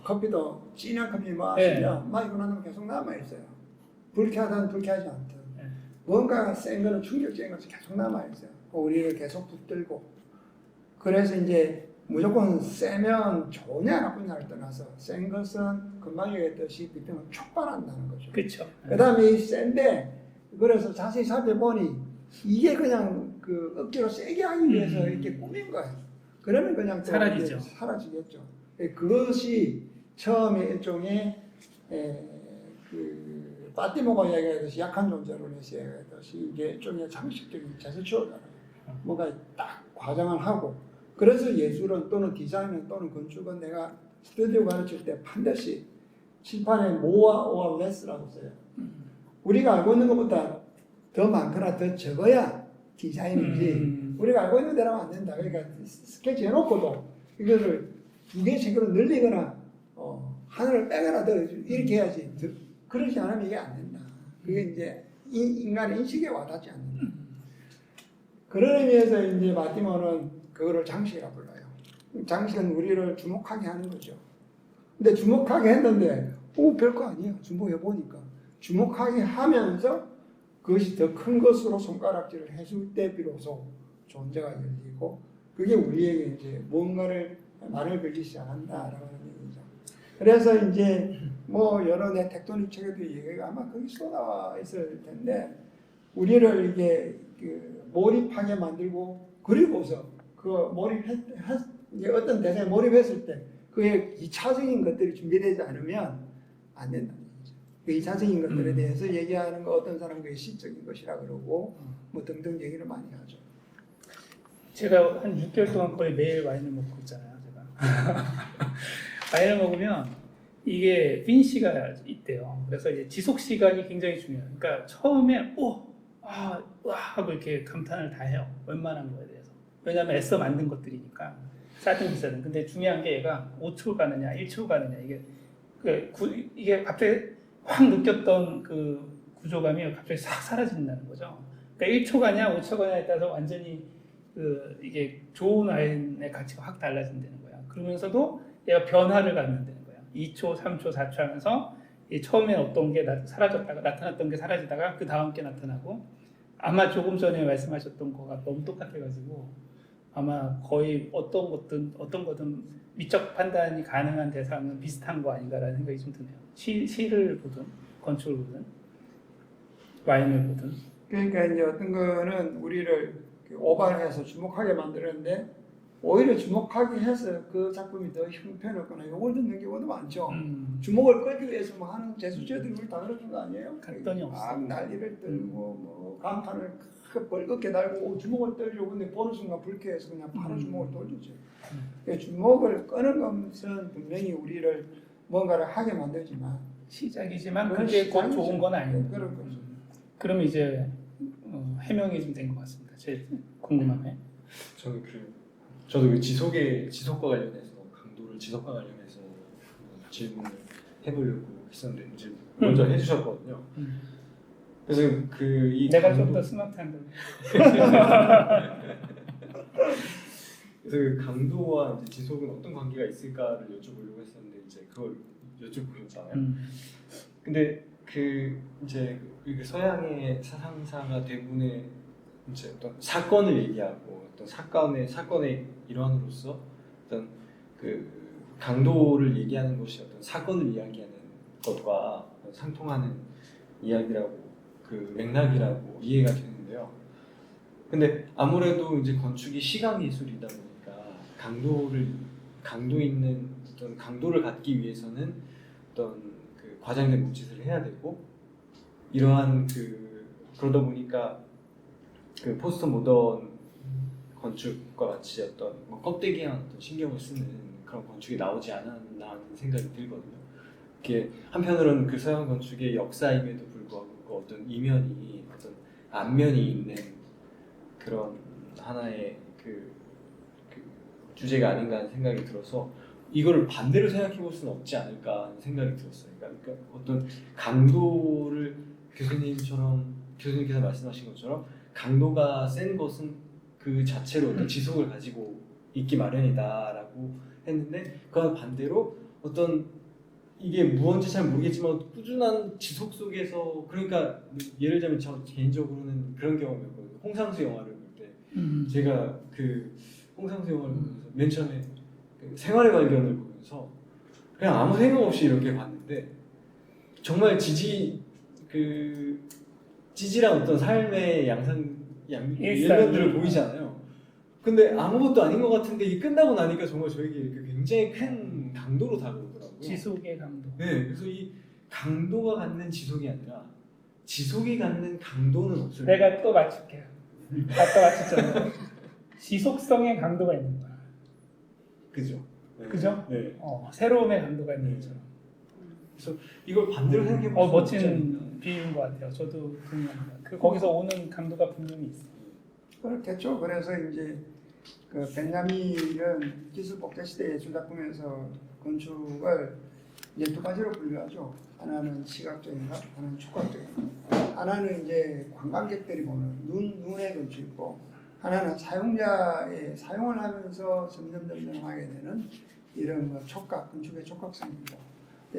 커피도 진한 커피 마시면 마시고 나면 계속 남아있어요. 불쾌하든 불쾌하지 않든 뭔가 센 거는 충격적인 것이 계속 남아있어요. 우리를 계속 붙들고 그래서 이제 무조건 세면 좋냐 나쁘냐를 떠나서 센 것은 금방 얘기했듯이 비평을 촉발한다는 거죠. 그렇죠. 그 다음에 이 센데 그래서 자세히 살펴보니 이게 그냥 그 억지로 세게 하기 위해서 이렇게 꾸민 거예요. 그러면 그냥 사라지죠. 사라지겠죠. 그것이 처음에 일종의 그 파티모가 이야기하듯이 약한 존재로 내서 이야기하듯이 이게 일종의 장식적인 제스처잖아요. 뭔가 딱 과장을 하고 그래서 예술은 또는 디자인은 또는 건축은 내가 스튜디오 가르칠 때 반드시 칠판에 more or less라고 써요. 우리가 알고 있는 것보다 더 많거나 더 적어야 디자인이지 우리가 알고 있는 대로 하면 안 된다. 그러니까 스케치 해놓고도 이거를 2개, 3개로 늘리거나 하늘을 빼거나 더 이렇게 해야지. 그러지 않으면 이게 안 된다. 그게 이제 인간의 인식에 와닿지 않는다. 그런 의미에서 이제 마티모는 그거를 장식이라고 불러요. 장식은 우리를 주목하게 하는 거죠. 근데 주목하게 했는데 별거 아니에요. 주목해보니까. 주목하게 하면서 그것이 더 큰 것으로 손가락질을 해줄 때 비로소 존재가 열리고 그게 우리에게 이제 뭔가를 말을 걸기 시작한다라고 하는 얘기죠. 그래서 이제 뭐 여러 내 텍토닉 책에도 얘기가 아마 거기 쏟아와 있을 텐데 우리를 이게 그 몰입하게 만들고 그리고서 그 이제 어떤 대상에 몰입했을 때 그의 2차적인 것들이 준비되지 않으면 안 된다는 거죠. 그 2차적인 것들에 대해서 얘기하는 거 어떤 사람은 그게 시적인 것이라 그러고 뭐 등등 얘기를 많이 하죠. 제가 한 6개월 동안 거의 매일 와인을 먹고 있잖아요. 제가 와인을 먹으면 이게 피니시가 있대요. 그래서 이제 지속 시간이 굉장히 중요해요. 그러니까 처음에 와 하고 이렇게 감탄을 다 해요. 웬만한 거에 대해서. 왜냐하면 애써 만든 것들이니까 싸든 비싸든. 근데 중요한 게 얘가 5초 가느냐, 1초 가느냐 이게 갑자기 확 느꼈던 그 구조감이 갑자기 싹 사라진다는 거죠. 그러니까 1초 가냐, 5초 가냐에 따라서 완전히 이게 좋은 와인의 가치가 확 달라진다는 거야. 그러면서도 얘가 변화를 갖는다는 거야. 2초, 3초, 4초 하면서 처음에 어떤 게 사라졌다가 나타났던 게 사라지다가 그 다음 게 나타나고 아마 조금 전에 말씀하셨던 거가 너무 똑같아가지고 아마 거의 어떤 거든 미적 판단이 가능한 대상은 비슷한 거 아닌가라는 생각이 좀 드네요. 시를 보든 건축을 보든 와인을 보든. 그러니까 이제 어떤 거는 우리를 오버해서 주목하게 만드는데 오히려 주목하게 해서 그 작품이 더 형편없거나 욕을 듣는 경우도 많죠. 주목을 끌기 위해서 뭐 하는 재수제들이 우리 다 그러는 거 아니에요? 갔더니 없어. 막 난리를 떨고 뭐 간판을 벌겋게 달고 주목을 떨려고 근데 보는 순간 불쾌해서 그냥 바로 주목을 돌리죠. 주목을 끄는 것은 분명히 우리를 뭔가를 하게 만들지만 시작이지만 그게 꼭 좋은 건 아니에요. 그런 거죠. 그러면 이제 해명이 좀 된 것 같습니다. 제일 궁금하네. 저도 그 지속과 관련해서 강도를 지속과 관련해서 질문을 해보려고 했었는데 이제 먼저 해주셨거든요. 그래서 내가 좀 더 스마트한 거. 그래서 그 강도와 이제 지속은 어떤 관계가 있을까를 여쭤보려고 했었는데 이제 그걸 여쭤보셨잖아요. 근데 이제 서양의 사상사가 대부분의 이제 어떤 사건을 얘기하고 어떤 사건의 일환으로서 어떤 그 강도를 얘기하는 것이 어떤 사건을 이야기하는 것과 상통하는 이야기라고 그 맥락이라고 이해가 되는데요. 근데 아무래도 이제 건축이 시각 예술이다 보니까 강도 있는 어떤 강도를 갖기 위해서는 어떤 그 과장된 몸짓을 해야 되고 이러한 그러다 보니까 그 포스트 모던 건축과 같이 어떤 뭐 껍데기한 어떤 신경을 쓰는 그런 건축이 나오지 않았나 하는 생각이 들거든요. 이게 한편으로는 그 서양 건축의 역사임에도 불구하고 그 어떤 이면이 어떤 안면이 있는 그런 하나의 그 주제가 아닌가 하는 생각이 들어서 이거를 반대로 생각해 볼 수는 없지 않을까 하는 생각이 들었어요. 그러니까 어떤 강도를 교수님께서 말씀하신 것처럼 강도가 센 것은 그 자체로 어떤 지속을 가지고 있기 마련이다라고 했는데 그와 반대로 어떤 이게 무언지 잘 모르겠지만 꾸준한 지속 속에서 그러니까 예를 들면 저 개인적으로는 그런 경험이었거든요. 홍상수 영화를 볼 때 제가 그 홍상수 영화를 보면서 맨 처음에 그 생활의 발견을 보면서 그냥 아무 생각 없이 이렇게 봤는데 정말 찌질한 어떤 삶의 일면들을 보이잖아요. 근데 아무것도 아닌 것 같은데 이 끝나고 나니까 정말 저에게 이렇게 굉장히 큰 강도로 다가오더라고요. 지속의 강도. 네, 그래서 이 강도가 갖는 지속이 아니라 지속이 갖는 강도는 없을까? 내가 또 맞출게요. 아까 맞췄잖아요. 지속성의 강도가 있는 거야. 그죠? 네. 그죠? 네. 새로움의 강도가 있는 것처럼. 그래서 이걸 반대로 생각해 보면 멋진 비유인 것 같아요. 저도 동의합니다. 거기서 오는 강도가 분명히 있어요. 그렇겠죠. 그래서 이제 그 벤자민은 기술 복제 시대 예술 작품에서 건축을 이제 두 가지로 분류하죠. 하나는 시각적인 것, 하나는 촉각적인 것. 하나는 이제 관광객들이 보는 눈의 건축이고, 하나는 사용자의 사용을 하면서 점점 하게 되는 이런 뭐 촉각, 건축의 촉각성입니다.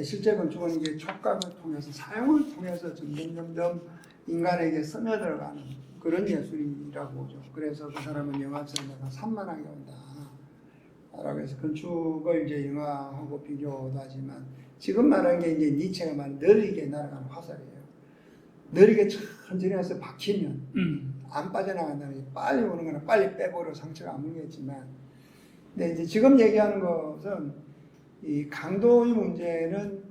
실제 건축은 이게 촉각을 통해서 사용을 통해서 점점 인간에게 스며들어가는 그런 예술이라고 보죠. 그래서 그 사람은 영화처럼 산만하게 온다. 라고 해서 건축을 이제 영화하고 비교도 하지만 지금 말하는 게 이제 니체가 말하는 느리게 날아가는 화살이에요. 느리게 천천히 해서 박히면 안 빠져나간다는 게 빨리 오는 거는 빨리 빼버려 상처가 아물겠지만, 근데 이제 지금 얘기하는 것은 이 강도의 문제는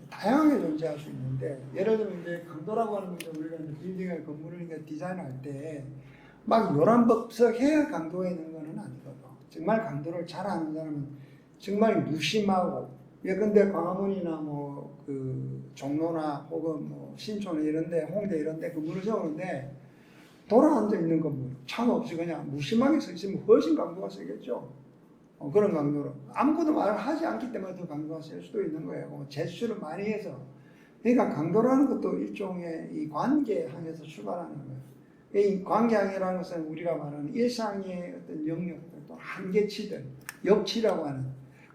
다양하게 존재할 수 있는데, 예를 들면 이제 강도라고 하는 건 우리가 이제 빌딩을 건물을 이제 디자인할 때 막 요란벅석해야 강도가 있는 거는 아니거든. 정말 강도를 잘 아는 사람은 정말 무심하고, 예컨대 광화문이나 뭐 그 종로나 혹은 뭐 신촌 이런데 홍대 이런데 건물을 세우는데 돌아앉아 있는 건물 참 없이 그냥 무심하게 서 있으면 훨씬 강도가 세겠죠. 그런 강도로 아무것도 말을 하지 않기 때문에 더 강도가 셀 수도 있는 거예요. 제스처를 많이 해서. 그러니까 강도라는 것도 일종의 이 관계항에서 출발하는 거예요. 이 관계항이라는 것은 우리가 말하는 일상의 어떤 영역들, 또 한계치들, 역치라고 하는,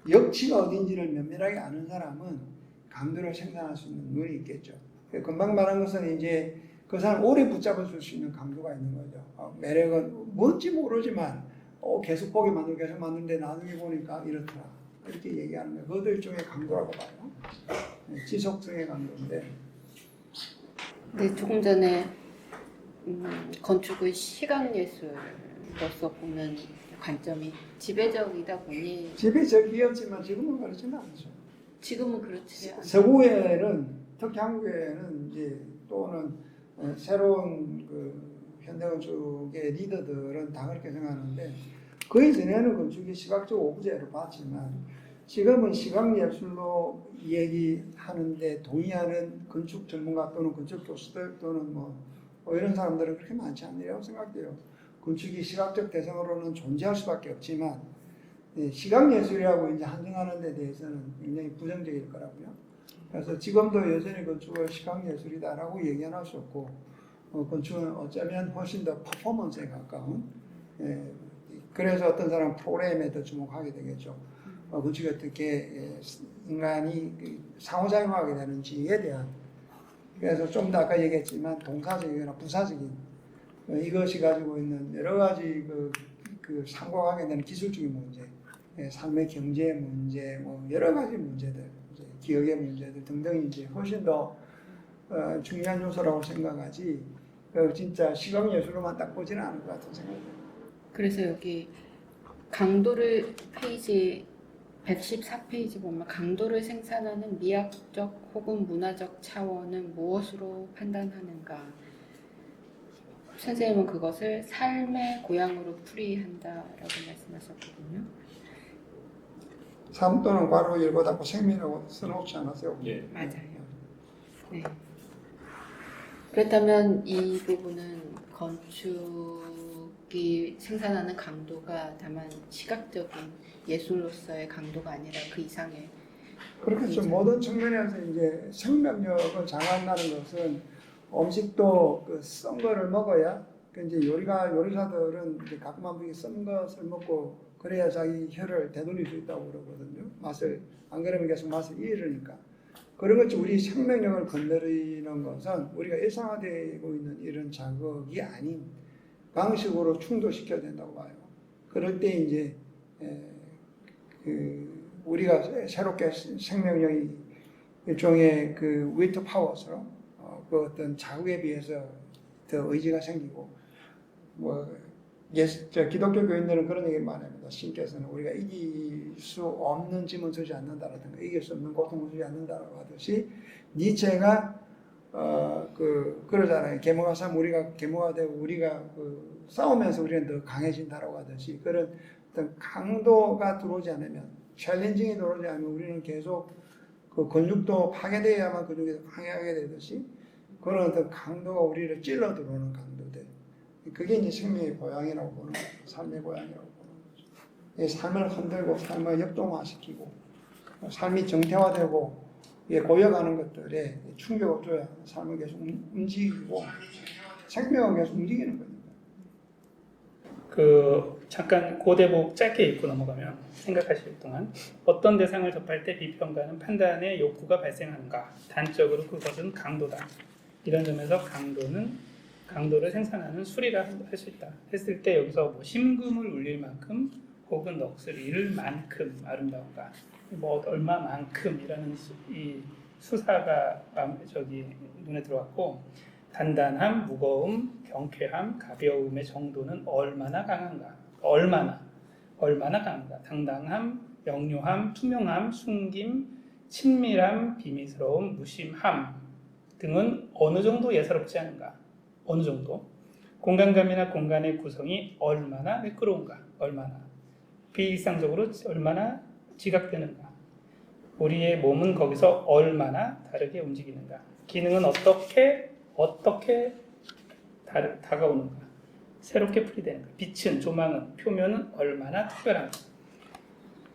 역치가 어딘지를 면밀하게 아는 사람은 강도를 생산할 수 있는 눈이 있겠죠. 금방 말한 것은 이제 그 사람 오래 붙잡아 줄 수 있는 강도가 있는 거죠. 매력은 뭔지 모르지만 계속 보게 만들고 계속 만드는데 나중에 보니까 이렇더라. 이렇게 얘기하는 거예요. 그것도 일종의 강도라고 봐요. 지속성의 강도인데. 네, 조금 전에 건축의 시각예술로서 보는 관점이 지배적이다 보니 지배적이었지만 지금은 그렇지는 않죠. 지금은 그렇지 않아요. 서구에는, 특히 한국에는 이제 또는 새로운 그 현대건축의 리더들은 다 그렇게 생각하는데, 그 이전에는 건축이 시각적 오브제로 봤지만 지금은 시각예술로 얘기하는데 동의하는 건축 전문가 또는 건축 교수들 또는 뭐 이런 사람들은 그렇게 많지 않으리라고 생각돼요. 건축이 시각적 대상으로는 존재할 수밖에 없지만 시각예술이라고 이제 한정하는 데 대해서는 굉장히 부정적일 거라고요. 그래서 지금도 여전히 건축을 시각예술이다라고 얘기할 수 없고, 건축은 어쩌면 훨씬 더 퍼포먼스에 가까운, 그래서 어떤 사람은 프로그램에 더 주목하게 되겠죠. 건축이 어떻게 인간이 상호작용하게 되는지에 대한, 그래서 좀 더 아까 얘기했지만 동사적이거나 부사적인 이것이 가지고 있는 여러 가지 그 상고하게 되는 기술적인 문제, 삶의 경제 문제, 뭐 여러 가지 문제들, 기억의 문제들 등등이 이제 훨씬 더 중요한 요소라고 생각하지, 진짜 시각예술로만 딱 보지는 않을 것 같은 생각이에요. 그래서 여기 강도를 페이지 114페이지 보면 강도를 생산하는 미학적 혹은 문화적 차원은 무엇으로 판단하는가? 선생님은 그것을 삶의 고향으로 풀이한다라고 말씀하셨거든요. 삶 또는 괄호 열고 닫고 생명이라고 써놓지 않았어요? 예. 맞아요. 네. 그렇다면 이 부분은 건축이 생산하는 강도가 다만 시각적인 예술로서의 강도가 아니라 그 이상의. 그렇겠죠. 모든 측면에서 이제 생명력을 장악한다는 것은 음식도 썬 거를 먹어야, 이제 요리사들은 이제 가끔 한 번 썬 것을 먹고 그래야 자기 혀를 되돌릴 수 있다고 그러거든요. 맛을, 안 그러면 계속 맛을 잃으니까. 그런 것처럼 우리 생명력을 건드리는 것은 우리가 일상화되고 있는 이런 자극이 아닌 방식으로 충돌시켜야 된다고 봐요. 그럴 때 이제 우리가 새롭게 생명력이 일종의 그 위트 파워처럼 그 어떤 자극에 비해서 더 의지가 생기고, 기독교 교인들은 그런 얘기를 많이 합니다. 신께서는 우리가 이길 수 없는 짐은 지지 않는다라든가 이길 수 없는 고통을 주지 않는다라고 하듯이, 니체가 그러잖아요. 계모가 싸면 우리가 계모가 되고 우리가 싸우면서 우리는 더 강해진다라고 하듯이, 그런 어떤 강도가 들어오지 않으면, 챌린징이 들어오지 않으면 우리는 계속 그 근육도 파괴되어야만 근육이 강하게 되듯이 그런 어떤 강도가 우리를 찔러 들어오는 강도들, 그게 이제 생명의 고향이라고 보는 거죠. 삶의 고향이라고 보는 거죠. 이 삶을 흔들고 삶을 역동화시키고 삶이 정태화되고 고여가는 것들에 충격을 줘야 삶을 계속 움직이고 생명을 계속 움직이는 겁니다. 잠깐 그 대목 짧게 읽고 넘어가면, 생각하실 동안 어떤 대상을 접할 때 비평가는 판단의 욕구가 발생하는가? 단적으로 그것은 강도다. 이런 점에서 강도를 생산하는 수리라 할 수 있다 했을 때, 여기서 뭐 심금을 울릴 만큼 혹은 넋을 잃을 만큼 아름다운가. 뭐 얼마만큼이라는 이 수사가 눈에 들어왔고, 단단함, 무거움, 경쾌함, 가벼움의 정도는 얼마나 강한가. 얼마나 강한가. 당당함, 영유함, 투명함, 숨김, 친밀함, 비밀스러움, 무심함 등은 어느 정도 예사롭지 않은가. 어느 정도. 공간감이나 공간의 구성이 얼마나 매끄러운가. 얼마나 비일상적으로 얼마나 지각되는가. 우리의 몸은 거기서 얼마나 다르게 움직이는가. 기능은 어떻게 다가오는가. 새롭게 풀이되는가. 빛은, 조망은, 표면은 얼마나 특별한가.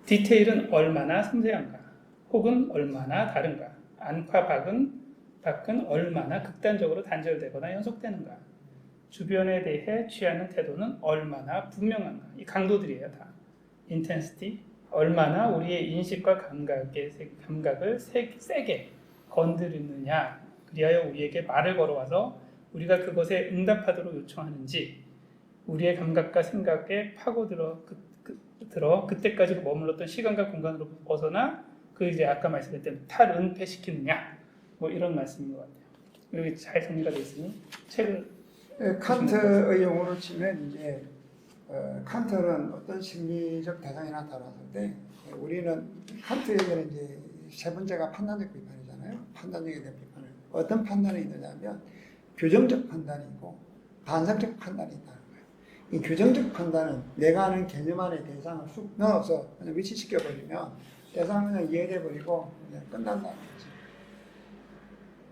디테일은 얼마나 섬세한가. 혹은 얼마나 다른가. 안과 밖은 얼마나 극단적으로 단절되거나 연속되는가. 주변에 대해 취하는 태도는 얼마나 분명한가. 이 강도들이에요, 다. 인텐시티, 얼마나 우리의 인식과 감각을 세게 건드리느냐. 그리하여 우리에게 말을 걸어와서 우리가 그것에 응답하도록 요청하는지, 우리의 감각과 생각에 파고들어 그때까지 머물렀던 시간과 공간으로 벗어나 이제 아까 말씀드렸던 탈은폐시키느냐. 뭐 이런 말씀인 것 같아요. 여기 잘 정리가 되어 있으니 책을 칸트의 용어로 치면 이제 칸트는 어떤 심리적 대상이 나타났을 때 우리는 칸트에게는 이제 세 번째가 판단적 비판이잖아요. 판단력에 대한 비판을 어떤 판단이 있느냐면 규정적 판단이 있고 반상적 판단이 있다는 거예요. 이 규정적 판단은 내가 아는 개념 안에 대상을 쑥 넣어서 그냥 위치시켜 버리면 대상은 그냥 이해돼 버리고 그냥 끝난다는 거지.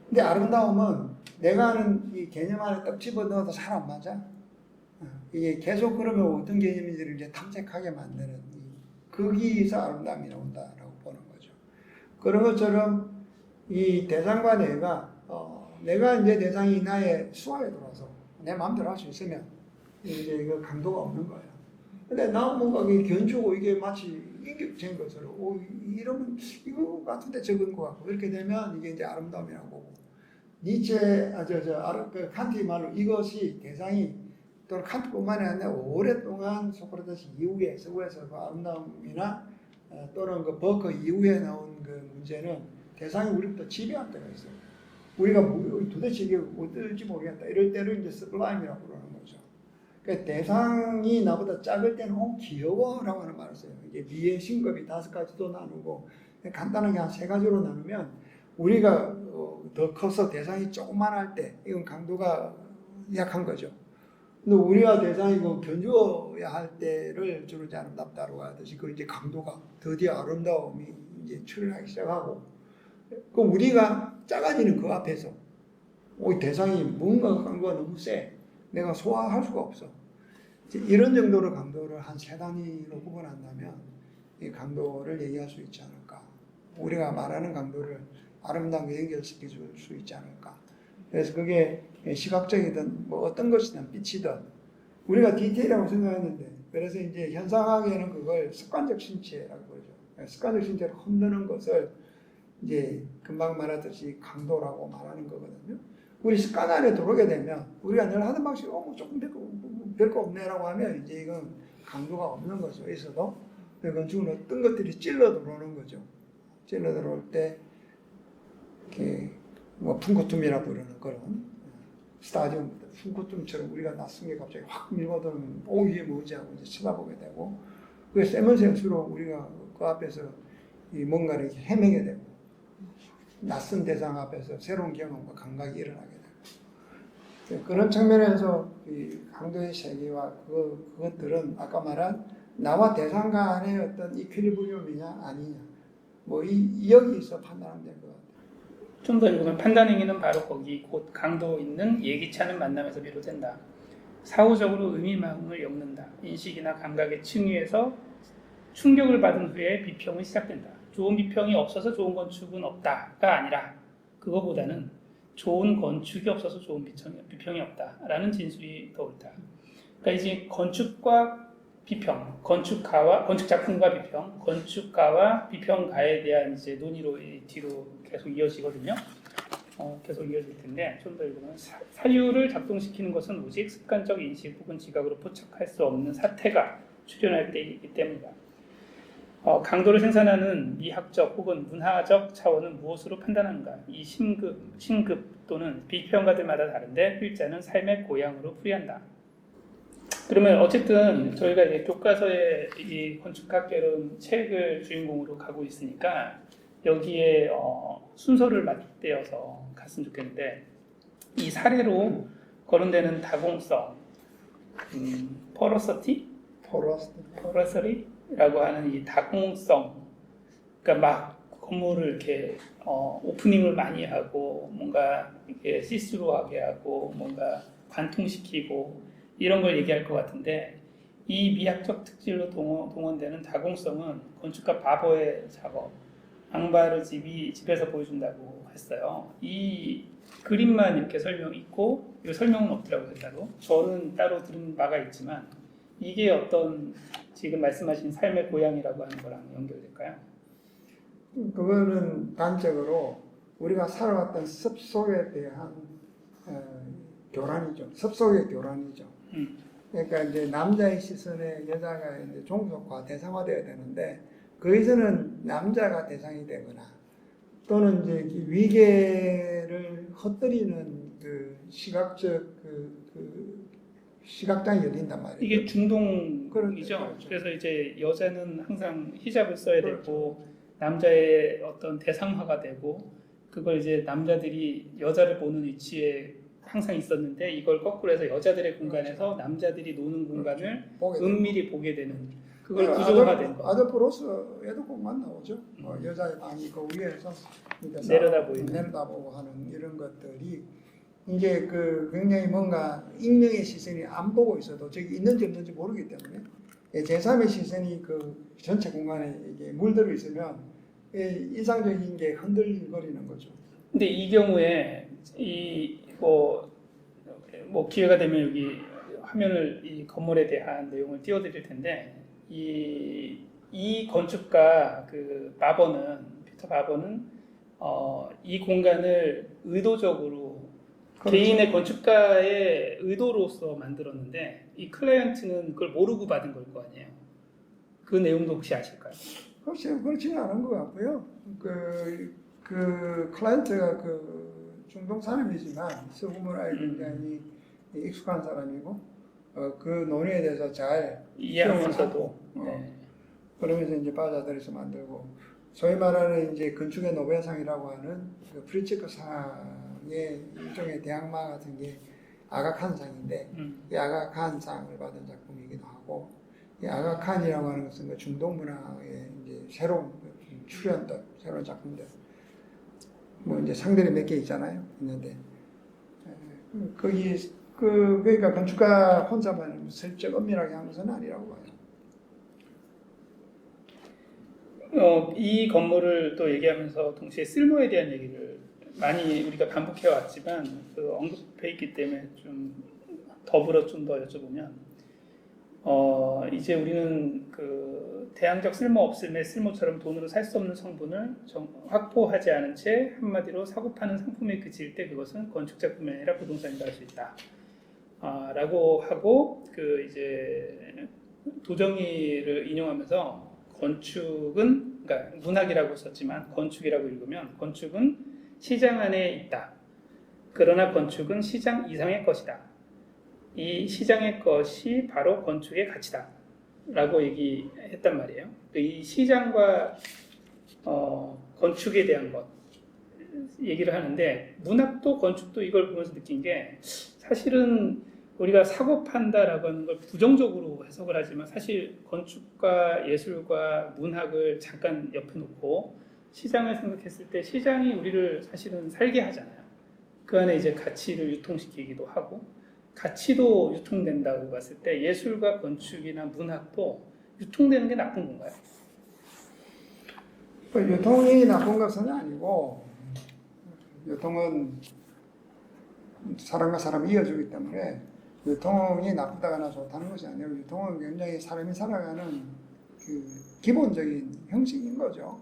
근데 아름다움은 내가 아는 이 개념 안에 딱 집어 넣어도 잘 안 맞아. 이게 계속 그러면 어떤 개념인지를 이제 탐색하게 만드는 거기서 아름다움이 나온다라고 보는 거죠. 그런 것처럼 이 대상과 내가 이제 대상이 나의 수하에 들어와서 내 마음대로 할 수 있으면 이제 그 강도가 없는 거예요. 근데 나 뭔가 이게 견주고 이게 마치 인격적인 것으로 이러면 이거 같은데 적은 것 같고 이렇게 되면 이게 이제 아름다움이라고 보고 칸트의 말로 이것이 대상이 또는 칸트뿐만이 아니라 오랫동안 소크라테스 이후에 서구에서 그 아름다움이나 또는 그 버크 이후에 나온 그 문제는 대상이 우리부터 지배할 때가 있어요. 우리가 도대체 이게 어떨지 모르겠다. 이럴 때를 이제 서블라임이라고 부르는 거죠. 그러니까 대상이 나보다 작을 때는 귀여워라고 하는 말을 써요. 이게 미의 신급이 5가지도 나누고 간단하게 한 3가지로 나누면 우리가 더 커서 대상이 조그만할 때 이건 강도가 약한 거죠. 근데 우리가 대상이 견주어야 할 때를 주로 이제 아름답다고 하듯이 그 이제 강도가 드디어 아름다움이 이제 출현하기 시작하고 그 우리가 작아지는 그 앞에서 대상이 뭔가 강도가 너무 세. 내가 소화할 수가 없어. 이런 정도로 강도를 한 3단위로 구분한다면 이 강도를 얘기할 수 있지 않을까. 우리가 말하는 강도를 아름답게 연결시켜 줄 수 있지 않을까. 그래서 그게 시각적이든 뭐 어떤 것이든 빛이든 우리가 디테일이라고 생각했는데 그래서 이제 현상학에는 그걸 습관적 신체라고 그러죠. 습관적 신체를 흔드는 것을 이제 금방 말했듯이 강도라고 말하는 거거든요. 우리 습관 안에 들어오게 되면 우리가 늘 하던 방식 조금 별거 없네라고 하면 이제 이건 강도가 없는 거죠. 있어도 건축은 어떤 것들이 찔러 들어오는 거죠. 찔러 들어올 때 이렇게 뭐 풍구tum이라 부르는 그런 스타디움 풍구tum처럼 우리가 낯선 게 갑자기 확 밀어들면 이게 뭐지 하고 이제 쳐다보게 되고 그게 세면 센수록 우리가 그 앞에서 이 뭔가를 이렇게 헤매게 되고 낯선 대상 앞에서 새로운 경험과 감각이 일어나게 되고 그런 측면에서 이 강도의 세계와 그것들은 아까 말한 나와 대상 간의 어떤 이퀄리브리움이냐 아니냐 뭐 여기서 판단하면 될 것 같아요. 좀 더 읽으면 판단 행위는 바로 거기 곧 강도 있는 예기치 않은 만남에서 비롯된다. 사후적으로 의미망을 엮는다. 인식이나 감각의 층위에서 충격을 받은 후에 비평은 시작된다. 좋은 비평이 없어서 좋은 건축은 없다가 아니라 그거보다는 좋은 건축이 없어서 좋은 비평이 없다라는 진술이 더 옳다. 그러니까 이제 건축과 비평, 건축 작품과 비평, 건축가와 비평가에 대한 이제 논의로 뒤로 계속 이어지거든요. 계속 이어질 텐데 좀 더 읽으면 사유를 작동시키는 것은 오직 습관적 인식 혹은 지각으로 포착할 수 없는 사태가 출현할 때이기 때문이다. 강도를 생산하는 미학적 혹은 문화적 차원은 무엇으로 판단하는가? 이 신급 또는 비평가들마다 다른데 필자는 삶의 고향으로 풀이한다. 그러면 어쨌든 저희가 이제 교과서에 이 건축학개론 책을 주인공으로 가고 있으니까 여기에 순서를 맞대어서 갔으면 좋겠는데 이 사례로 거론되는 다공성, 포러서리라고 하는 이 다공성, 그러니까 막 건물을 이렇게 오프닝을 많이 하고 뭔가 이렇게 시스루하게 하고 뭔가 관통시키고 이런 걸 얘기할 것 같은데 이 미학적 특질로 동원되는 다공성은 건축가 바버의 작업, 앙바르 집에서 보여준다고 했어요. 이 그림만 이렇게 설명 있고 이 설명은 없더라고요. 저는 따로 들은 바가 있지만 이게 어떤 지금 말씀하신 삶의 고향이라고 하는 거랑 연결될까요? 그거는 단적으로 우리가 살아왔던 습속에 대한 교란이죠. 습속의 교란이죠. 그러니까 이제 남자의 시선에 여자가 이제 종속화, 대상화되어야 되는데 거기서는 남자가 대상이 되거나 또는 이제 위계를 헛들이는 그 시각적 그 시각장이 열린단 말이에요. 이게 중동이죠. 그렇죠. 그래서 이제 여자는 항상 히잡을 써야 그렇죠. 되고 남자의 어떤 대상화가 되고 그걸 이제 남자들이 여자를 보는 위치에 항상 있었는데 이걸 거꾸로 해서 여자들의 공간에서 남자들이 노는 공간을 은밀히 보게 되는 그걸 구조화된 거. 아돌프 로스에도 꼭만 나오죠. 여자의 방이 그 위에서 내려다보고 하는 이런 것들이 이제 그 굉장히 뭔가 익명의 시선이 안 보고 있어도 저기 있는지 없는지 모르기 때문에 제3의 시선이 그 전체 공간에 이게 물들어 있으면 일상적인 게 흔들거리는 거죠. 근데 이 경우에 뭐 기회가 되면 여기 화면을 이 건물에 대한 내용을 띄워드릴 텐데 이 건축가 그 피터 바버는 이 공간을 의도적으로 그렇죠. 개인의 건축가의 의도로서 만들었는데 이 클라이언트는 그걸 모르고 받은 걸 거 아니에요. 그 내용도 혹시 아실까요? 글쎄요, 그렇지는 않은 것 같고요. 그 클라이언트가 그 중동 사람이지만 서구문화에 굉장히 익숙한 사람이고 그 논의에 대해서 잘 이해하면서도 그러면서 이제 빠져들여서 만들고 소위 말하는 이제 건축의 노벨상이라고 하는 그 프리츠크 상의 일종의 대항마 같은 게 아가칸 상인데 이 아가칸 상을 받은 작품이기도 하고 이 아가칸이라고 하는 것은 그 중동 문화의 이제 새로운 출현들, 새로운 작품들 뭐 이제 상들이 몇 개 있잖아요. 있는데 그러니까 건축가 혼자만 슬쩍 엄밀하게 한 것은 아니라고 봐요. 이 건물을 또 얘기하면서 동시에 쓸모에 대한 얘기를 많이 우리가 반복해 왔지만 그 언급해 있기 때문에 좀 더불어 좀 더 여쭤보면 이제 우리는 그 대항적 쓸모 없음의 쓸모처럼 돈으로 살 수 없는 성분을 확보하지 않은 채 한마디로 사고 파는 상품에 그칠 때 그것은 건축 작품이 아니라 부동산이라 할 수 있다. 라고 하고 그 이제 도정이를 인용하면서 건축은 그러니까 문학이라고 썼지만 건축이라고 읽으면 건축은 시장 안에 있다. 그러나 건축은 시장 이상의 것이다. 이 시장의 것이 바로 건축의 가치다. 라고 얘기했단 말이에요. 이 시장과 건축에 대한 것 얘기를 하는데 문학도 건축도 이걸 보면서 느낀 게 사실은 우리가 사고 판다라고 하는 걸 부정적으로 해석을 하지만 사실 건축과 예술과 문학을 잠깐 옆에 놓고 시장을 생각했을 때 시장이 우리를 사실은 살게 하잖아요. 그 안에 이제 가치를 유통시키기도 하고 가치도 유통된다고 봤을 때 예술과 건축이나 문학도 유통되는 게 나쁜 건가요? 유통이 나쁜 것은 아니고 유통은 사람과 사람이 이어주기 때문에 유통이 나쁘다거나 좋다는 것이 아니고 유통은 굉장히 사람이 살아가는 그 기본적인 형식인 거죠.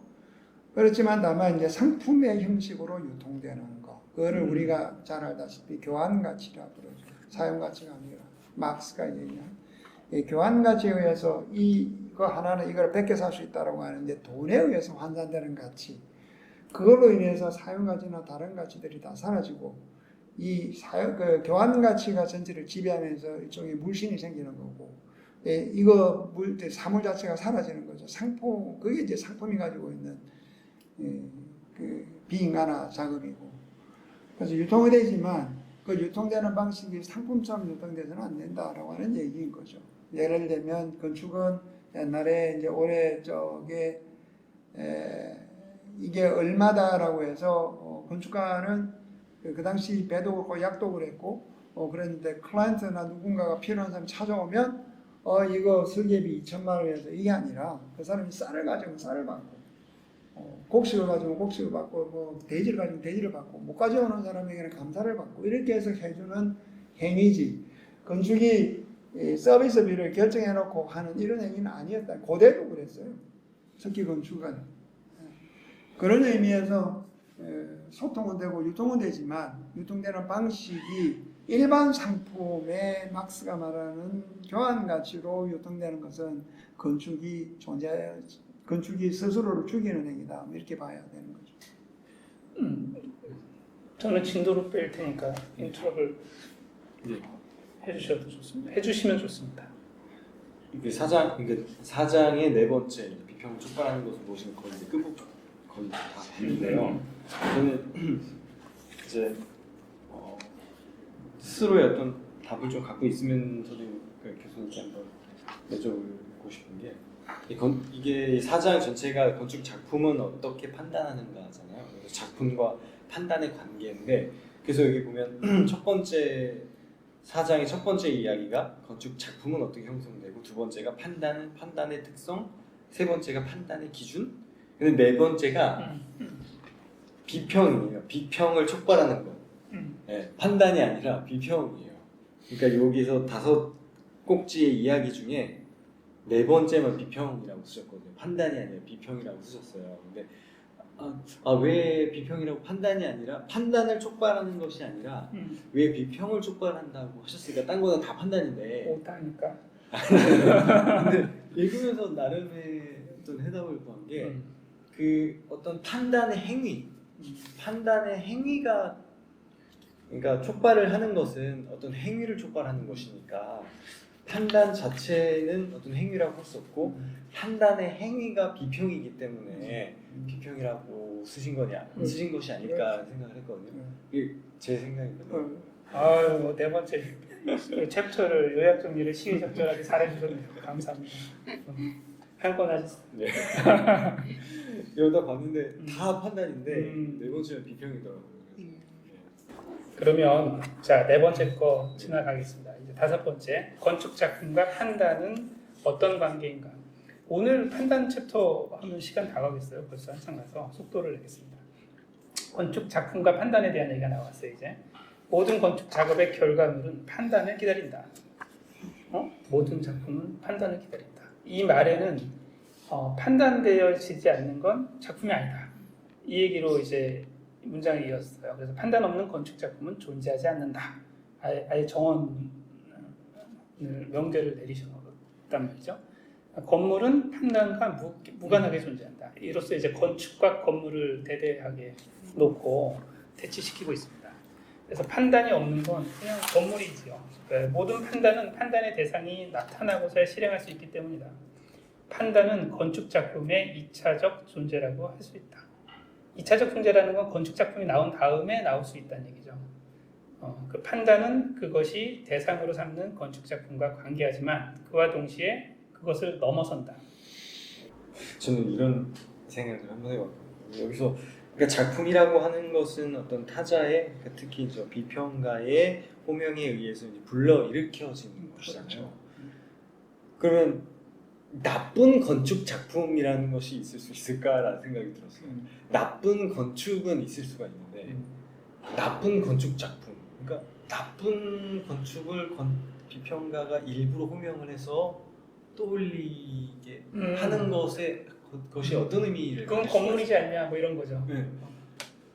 그렇지만 다만 이제 상품의 형식으로 유통되는 거, 그거를 우리가 잘 알다시피 교환 가치라 그러죠. 사용 가치가 아니라 막스가 얘기한 이 교환 가치에 의해서 이거 하나는 이걸 100개 살 수 있다라고 하는데 돈에 의해서 환산되는 가치, 그걸로 인해서 사용 가치나 다른 가치들이 다 사라지고 그 교환 가치가 전체를 지배하면서 일종의 물신이 생기는 거고, 이거 사물 자체가 사라지는 거죠. 상품, 그게 이제 상품이 가지고 있는 그 비인간화 작업이고, 그래서 유통이 되지만 그 유통되는 방식이 상품처럼 유통돼서는 안 된다라고 하는 얘기인 거죠. 예를 들면 건축은 옛날에 이제 올해 저게 이게 얼마다라고 해서 건축가는 그 당시 배도 그렇고 약도 그랬고 그랬는데 클라이언트나 누군가가 필요한 사람이 찾아오면 이거 설계비 2천만 원에서 이게 아니라 그 사람이 쌀을 가지면 쌀을 받고 곡식을 가지면 곡식을 받고 뭐 대지를 가지면 대지를 받고 못 가져오는 사람에게는 감사를 받고 이렇게 해서 해주는 행위지, 건축이 서비스비를 결정해 놓고 하는 이런 행위는 아니었다. 고대도 그랬어요. 특히 건축은 그런 의미에서 소통은 되고 유통은 되지만 유통되는 방식이 일반 상품의 막스가 말하는 교환 가치로 유통되는 것은 건축이 스스로를 죽이는 행위다, 이렇게 봐야 되는 거죠. 저는 진도를 뺄 테니까 인트로를 해주셔도 좋습니다. 해주시면 좋습니다. 이게 사장의 네 번째 비평을 촉발하는 것을 보시면 거의 이제 끝부분 거의 다 봤는데요. 저는 이제 스스로의 어떤 답을 좀 갖고 있으면서도 교수님께 한번 여쭤보고 싶은 게 이게 사장 전체가 건축 작품은 어떻게 판단하는가잖아요. 그래서 작품과 판단의 관계인데, 그래서 여기 보면 첫 번째 사장의 첫 번째 이야기가 건축 작품은 어떻게 형성되고, 두 번째가 판단의 특성, 세 번째가 판단의 기준, 근데 네 번째가 비평이에요. 비평을 촉발하는 거. 네, 판단이 아니라 비평이에요. 그러니까 여기서 5꼭지의 이야기 중에 네 번째만 비평이라고 쓰셨거든요. 판단이 아니라 비평이라고 쓰셨어요. 근데 왜 비평이라고 판단이 아니라 판단을 촉발하는 것이 아니라 왜 비평을 촉발한다고 하셨으니까 딴 거는 다 판단인데. 오다니까. 근데 읽으면서 나름의 어떤 해답을 구한 게 그 어떤 판단의 행위가 그러니까 촉발을 하는 것은 어떤 행위를 촉발하는 것이니까 판단 자체는 어떤 행위라고 할 수 없고 판단의 행위가 비평이기 때문에 비평이라고 쓰신 것이 아닐까 생각을 했거든요. 이게 제 생각이거든요. 아유, 네 번째 챕터를 요약 정리를 시의적절하게 잘해주셨네요. 감사합니다. 할 건 하셨습니다. 네. 여기다 봤는데 다 판단인데 네 번째는 비평이더라고요. 그러면 자, 네 번째 거 지나가겠습니다. 이제 다섯 번째, 건축 작품과 판단은 어떤 관계인가? 오늘 판단 챕터 하면 시간 다 가겠어요. 벌써 한참 가서 속도를 내겠습니다. 건축 작품과 판단에 대한 얘기가 나왔어요. 이제 모든 건축 작업의 결과물은 판단을 기다린다. 모든 작품은 판단을 기다린다. 이 말에는 판단되어지지 않는 건 작품이 아니다. 이 얘기로 이제 문장이 이었어요. 그래서 판단 없는 건축 작품은 존재하지 않는다. 아예 정원을 명제를 내리셨단 말이죠. 건물은 판단과 무관하게 존재한다. 이로써 이제 건축과 건물을 대대하게 놓고 대치시키고 있습니다. 그래서 판단이 없는 건 그냥 건물이지요. 그러니까 모든 판단은 판단의 대상이 나타나고서야 실행할 수 있기 때문이다. 판단은 건축 작품의 2차적 존재라고 할 수 있다. 2차적 존재라는 건 건축 작품이 나온 다음에 나올 수 있다는 얘기죠. 그 판단은 그것이 대상으로 삼는 건축 작품과 관계하지만 그와 동시에 그것을 넘어선다. 저는 이런 생각을 한번 해봤거든요. 여기서 그러니까 작품이라고 하는 것은 어떤 타자의, 특히 저 비평가의 호명에 의해서 이제 불러일으켜지는 것이잖아요. 그러면 나쁜 건축 작품이라는 것이 있을 수 있을까라는 생각이 들었어요. 나쁜 건축은 있을 수가 있는데 나쁜 건축 작품, 그러니까 나쁜 건축을 비평가가 일부러 호명을 해서 떠올리게 하는 것이 어떤 의미를 그건 건물이지 않냐 뭐 이런 거죠. 네.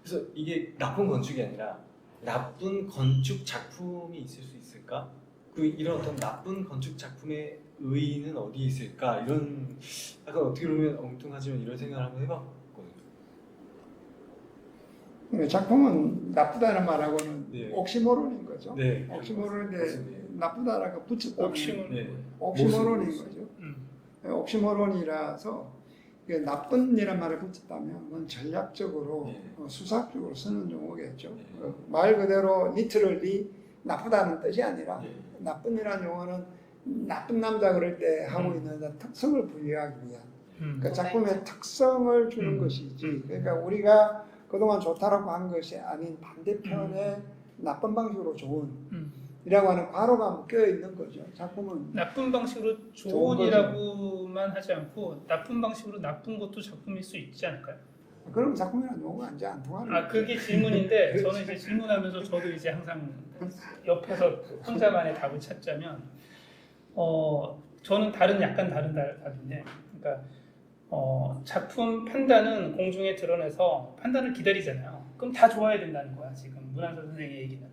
그래서 이게 나쁜 건축이 아니라 나쁜 건축 작품이 있을 수 있을까? 그 이런 어떤 나쁜 건축 작품의 의의는 어디에 있을까 이런 약간 어떻게 보면 엉뚱하지만 이런 생각을 한번 해봤거든요. 작품은 나쁘다는 말하고는 네. 옥시모론인 거죠. 네. 옥시모론인데 맞습니다. 나쁘다라고 붙였다면 옥시모론. 네. 옥시모론인 모순. 거죠. 음. 옥시모론이라서 이게 나쁜이란 말을 붙였다면 그건 전략적으로 네. 수사적으로 쓰는 용어겠죠. 네. 말 그대로 리트럴리 나쁘다는 뜻이 아니라 네. 나쁜이라는 용어는 나쁜 남자 그럴 때 하고 있는 특성을 부여하기 위한 그러니까 작품의 특성을 주는 것이지. 그러니까 우리가 그동안 좋다라고 한 것이 아닌 반대편의 나쁜 방식으로 좋은 이라고 하는 과로가 묶여 있는 거죠. 작품은 나쁜 방식으로 좋은이라고만 하지 않고 나쁜 방식으로 나쁜 것도 작품일 수 있지 않을까요? 그럼 작품이라는 용어가 이제 안 통하는 아 거죠. 그게 질문인데 저는 이제 질문하면서 저도 이제 항상 옆에서 혼자만의 답을 찾자면 저는 약간 다른 답인데 그러니까 작품 판단은 공중에 드러내서 판단을 기다리잖아요. 그럼 다 좋아야 된다는 거야 지금 문한서 선생의 얘기는.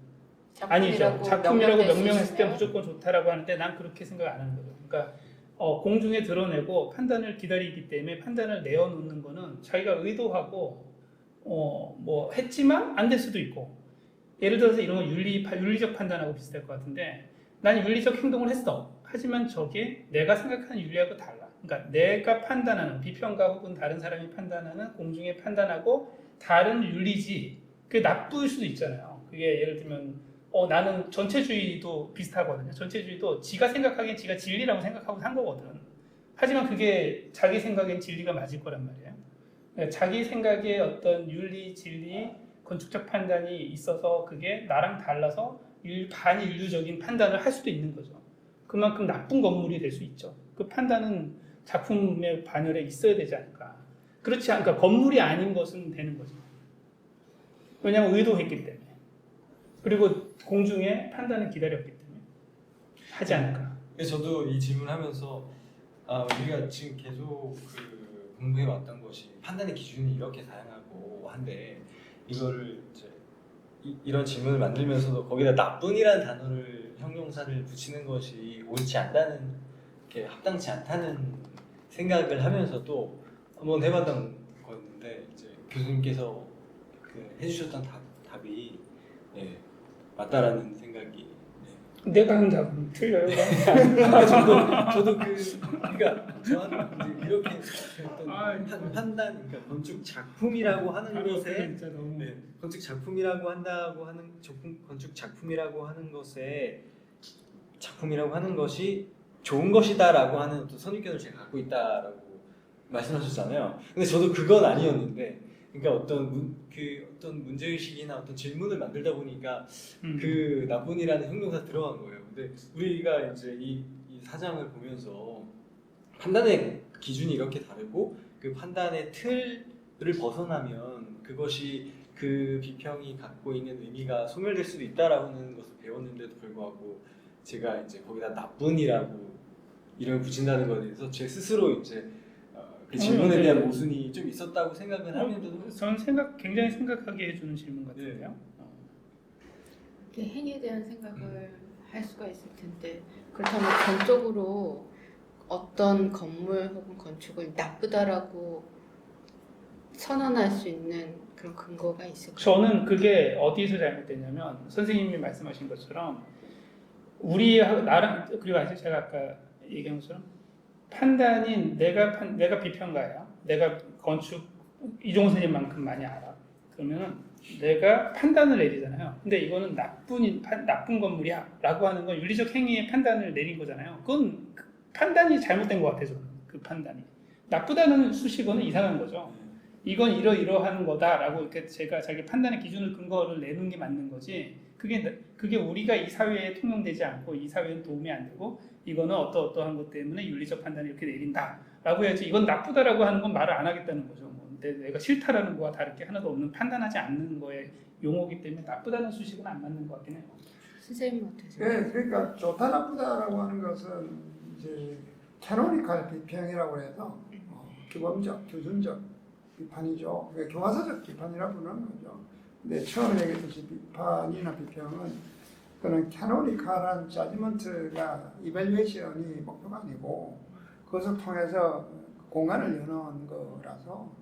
아니죠. 작품이라고 명명했을 때 무조건 좋다라고 하는데 난 그렇게 생각 안 하는 거죠. 그러니까 공중에 드러내고 판단을 기다리기 때문에 판단을 내어놓는 거는 자기가 의도하고 뭐 했지만 안 될 수도 있고 예를 들어서 이런 거 윤리적 판단하고 비슷할 것 같은데 난 윤리적 행동을 했어. 하지만 저게 내가 생각하는 윤리하고 달라. 그러니까 내가 판단하는 비평가 혹은 다른 사람이 판단하는 공중에 판단하고 다른 윤리지 그게 나쁠 수도 있잖아요. 그게 예를 들면 나는 전체주의도 비슷하거든요. 전체주의도 지가 생각하기엔 지가 진리라고 생각하고 산 거거든. 하지만 그게 자기 생각엔 진리가 맞을 거란 말이에요. 그러니까 자기 생각에 어떤 윤리, 진리, 건축적 판단이 있어서 그게 나랑 달라서 반인류적인 판단을 할 수도 있는 거죠. 그만큼 나쁜 건물이 될 수 있죠. 그 판단은 작품의 반열에 있어야 되지 않을까. 그렇지 않으니까 건물이 아닌 것은 되는 거죠. 왜냐하면 의도했기 때문에. 그리고 공중에 판단을 기다렸기 때문에 하지 않을까. 저도 이 질문하면서 우리가 지금 계속 공부해 왔던 것이 판단의 기준이 이렇게 다양하고 한데 이거를 이제 이런 질문을 만들면서도 거기다 나쁜이라는 단어를 형용사를 붙이는 것이 옳지 않다는 게 합당치 않다는 생각을 하면서도 한번 해봤던 건데 이제 교수님께서 해주셨던 답이 맞다라는 생각이. 내가 한 답은 틀려요. 저도 그러니까 저는 이제 이렇게 어떤 판단, 그러니까 건축 작품이라고 하는 것에 건축 작품이라고 한다고 하는 건축 작품이라고 하는 것에 작품이라고 하는 것이 좋은 것이다라고 하는 어떤 선입견을 제가 갖고 있다라고 말씀하셨잖아요. 근데 저도 그건 아니었는데. 그러니까 어떤 문제의식이나 어떤 질문을 만들다 보니까 그 나쁜이라는 형용사 들어간 거예요. 근데 우리가 이제 이 사장을 보면서 판단의 기준이 이렇게 다르고 그 판단의 틀을 벗어나면 그것이 그 비평이 갖고 있는 의미가 소멸될 수도 있다라는 것을 배웠는데도 불구하고 제가 이제 거기다 나쁜이라고 이름을 붙인다는 것에 대해서 제 스스로 이제 그 질문에 대한 모순이 좀 있었다고 생각은 하면서도 저는 굉장히 생각하게 해주는 질문 같은데요. 행위에 대한 생각을 할 수가 있을 텐데 그렇다면 전적으로 어떤 건물 혹은 건축을 나쁘다라고 선언할 수 있는 그런 근거가 있을까요? 저는 그게 어디에서 잘못됐냐면 선생님이 말씀하신 것처럼 나랑 그리고 아직 제가 아까 얘기한 것처럼 판단인 내가 비평가야. 내가 건축 이종호 선생님만큼 많이 알아. 그러면은 내가 판단을 내리잖아요. 근데 이거는 나쁜 건물이야라고 하는 건 윤리적 행위의 판단을 내린 거잖아요. 그건 판단이 잘못된 것 같아요. 저는 그 판단이 나쁘다는 수식어는 이상한 거죠. 이건 이러이러한 거다라고 이렇게 제가 자기 판단의 기준을 근거를 내는 게 맞는 거지. 그게 우리가 이 사회에 통용되지 않고 이 사회는 도움이 안 되고 이거는 어떠한 것 때문에 윤리적 판단을 이렇게 내린다라고 해야지 이건 나쁘다라고 하는 건 말을 안 하겠다는 거죠. 내가 싫다라는 거와 다를 게 하나도 없는 판단하지 않는 거에 용어기 때문에 나쁘다는 수식은 안 맞는 것 같긴 해요. 선생님 어떠세요? 네, 그러니까 좋다 나쁘다라고 하는 것은 이제 캐노니컬 비평이라고 해서 규범적, 기준적 비판이죠. 교과서적 비판이라고 부르는 거죠. 근데 처음에 얘기했듯이 비판이나 비평은 그는 캐노니컬한 저지먼트가 이밸류에이션이 목표가 아니고 그것을 통해서 공간을 여는 거라서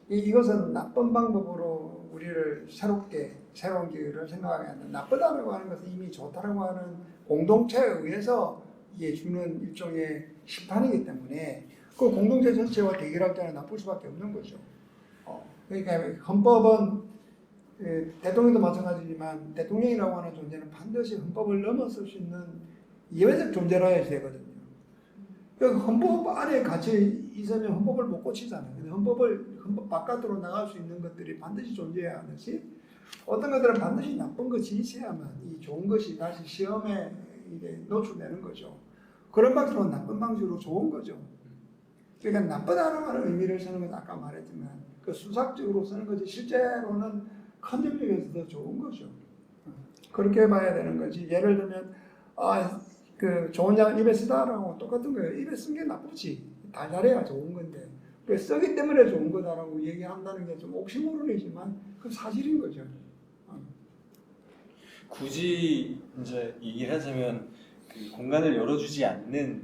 이것은 나쁜 방법으로 우리를 새로운 기회를 생각하게 한다. 나쁘다고 하는 것은 이미 좋다고 하는 공동체에 의해서 이게 주는 일종의 심판이기 때문에 그 공동체 전체와 대결할 때는 나쁠 수밖에 없는 거죠. 그러니까 헌법은 대통령도 마찬가지지만 대통령이라고 하는 존재는 반드시 헌법을 넘어설 수 있는 예외적 존재라야 되거든요. 그러니까 헌법 안에 같이 있으면 헌법을 못 고치잖아요. 근데 헌법 바깥으로 나갈 수 있는 것들이 반드시 존재해야 하듯이 어떤 것들은 반드시 나쁜 것이 있어야만 이 좋은 것이 다시 시험에 이게 노출되는 거죠. 그런 방식으로 나쁜 방식으로 좋은 거죠. 그러니까 나쁘다는 하는 의미를 쓰는 건 아까 말했지만 그 수학적으로 쓰는 거지 실제로는 컨셉적에서 더 좋은 거죠. 그렇게 봐야 되는 거지. 예를 들면 그 좋은 약을 입에 쓰다라고 똑같은 거예요. 입에 쓴 게 나쁘지. 달달해야 좋은 건데 그 쓰기 때문에 좋은 거다라고 얘기한다는 게 좀 옥시모론이지만 그 사실인 거죠. 굳이 이제 얘기를 하자면 그 공간을 열어주지 않는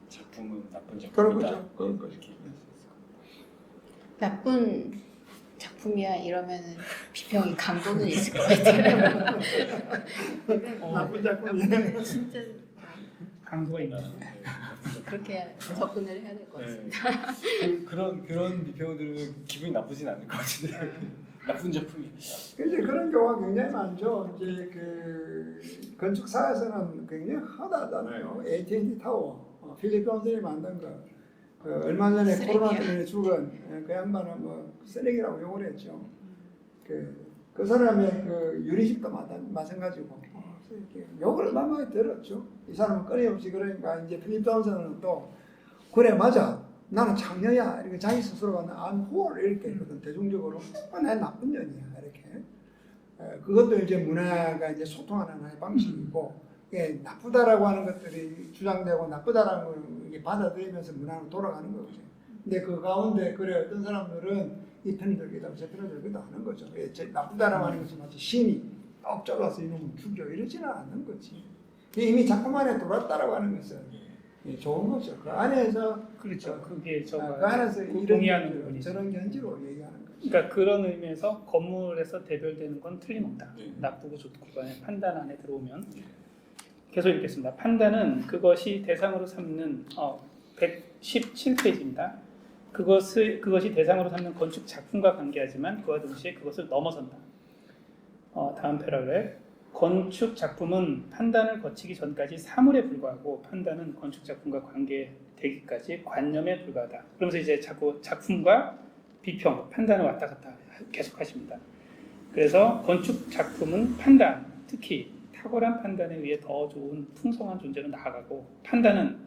작품은 나쁜 작품이다. 그런 거죠. 그런 거죠. 이렇게. 나쁜 작품이야 이러면은 비평이 강도는 있을 것 같아요. 나쁜 작품이네. 진짜 강도가 있나? 그렇게 접근을 해야 될 것 같습니다. 그런 비평들은 기분이 나쁘진 않을 것 같은데 나쁜 작품이. 이제 그런 경우가 굉장히 많죠. 이제 그 건축사에서는 굉장히 하다잖아요. AT&T 타워, 필립 존슨이 만든 거. 그 얼마 전에 쓰레기야. 코로나 때문에 죽은 그 양반은 뭐 쓰레기라고 욕을 했죠. 그 사람의 그 유리집도 마찬가지고 욕을 얼마나 들었죠. 이 사람은 끊임없이 그러니까 이제 필립 존슨은 또 그래 맞아. 나는 창녀야 이렇게 자기 스스로가 I'm whore 이렇게 했거든. 대중적으로 난 나쁜 년이야 이렇게. 그것도 이제 문화가 이제 소통하는 하나의 방식이고 이게 나쁘다라고 하는 것들이 주장되고 나쁘다라는 걸 이게 받아들이면서 문화로 돌아가는 거죠. 근데 그 가운데 그래 어떤 사람들은 이 편을 들기도 하고 저 편을 들기도 하는 거죠. 나쁘다라고 하는 것은 마치 신이 떡 잘라서 이놈을 죽여 이러지는 않는 거지. 이미 작품 안에 들어왔다라고 하는 것은 좋은 거죠. 그 안에서 그렇죠. 그게 그 안에서 이런 동의하는 견지로, 부분이죠. 저런 견지로 얘기하는 거죠. 그러니까 그런 의미에서 건물에서 대별되는 건 틀림없다. 네. 나쁘고 좋고 간의 판단 안에 들어오면 계속 읽겠습니다. 판단은 그것이 대상으로 삼는 117페이지입니다. 그것이 대상으로 삼는 건축 작품과 관계하지만 그와 동시에 그것을 넘어선다. 다음 패러그래프. 건축 작품은 판단을 거치기 전까지 사물에 불과하고 판단은 건축 작품과 관계되기까지 관념에 불과하다. 그러면서 이제 자꾸 작품과 비평, 판단을 왔다 갔다 계속하십니다. 그래서 건축 작품은 판단, 특히 탁월한 판단에 의해 더 좋은 풍성한 존재로 나아가고 판단은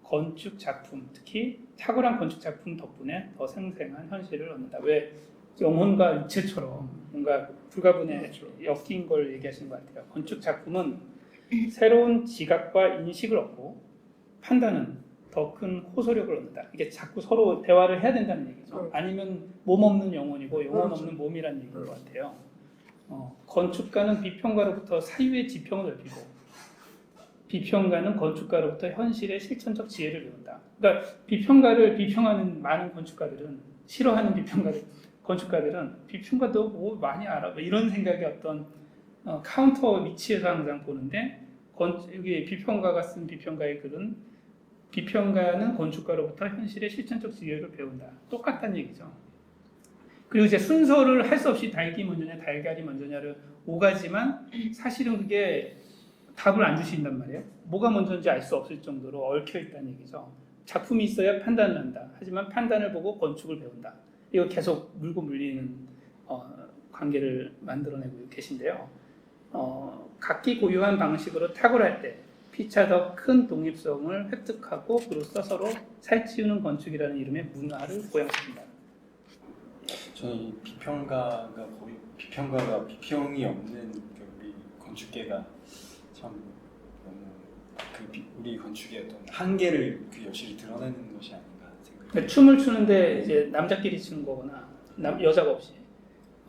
건축 작품, 특히 탁월한 건축 작품 덕분에 더 생생한 현실을 얻는다. 왜 영혼과 육체처럼 뭔가 불가분에 엮인 걸 얘기하시는 것 같아요. 건축 작품은 새로운 지각과 인식을 얻고 판단은 더 큰 호소력을 얻는다. 이게 자꾸 서로 대화를 해야 된다는 얘기죠. 아니면 몸 없는 영혼이고 영혼 없는 몸이라는 얘기인 것 같아요. 건축가는 비평가로부터 사유의 지평을 넓히고 비평가는 건축가로부터 현실의 실천적 지혜를 배운다. 그러니까 비평가를 비평하는 많은 건축가들은 싫어하는 건축가들은 비평가도 뭐 많이 알아 뭐 이런 생각의 어떤 카운터 위치에서 항상 보는데 여기 비평가가 쓴 비평가의 글은 비평가는 건축가로부터 현실의 실천적 지혜를 배운다. 똑같다는 얘기죠. 그리고 이제 순서를 할 수 없이 닭이 먼저냐 달걀이 먼저냐를 오가지만 사실은 그게 답을 안 주신단 말이에요. 뭐가 먼저인지 알 수 없을 정도로 얽혀 있다는 얘기죠. 작품이 있어야 판단을 한다. 하지만 판단을 보고 건축을 배운다. 이거 계속 물고 물리는 관계를 만들어내고 계신데요. 각기 고유한 방식으로 탁월할 때 피차 더 큰 독립성을 획득하고 그로써 서로 살찌우는 건축이라는 이름의 문화를 보양시킨다. 저는 이 비평가가 비평이 없는 우리 건축계가 참 너무 우리 건축의 어떤 한계를 여실히 드러내는 것이 아닌가 생각합니다. 그러니까 춤을 추는데 이제 남자끼리 추는 거거나 여자가 없이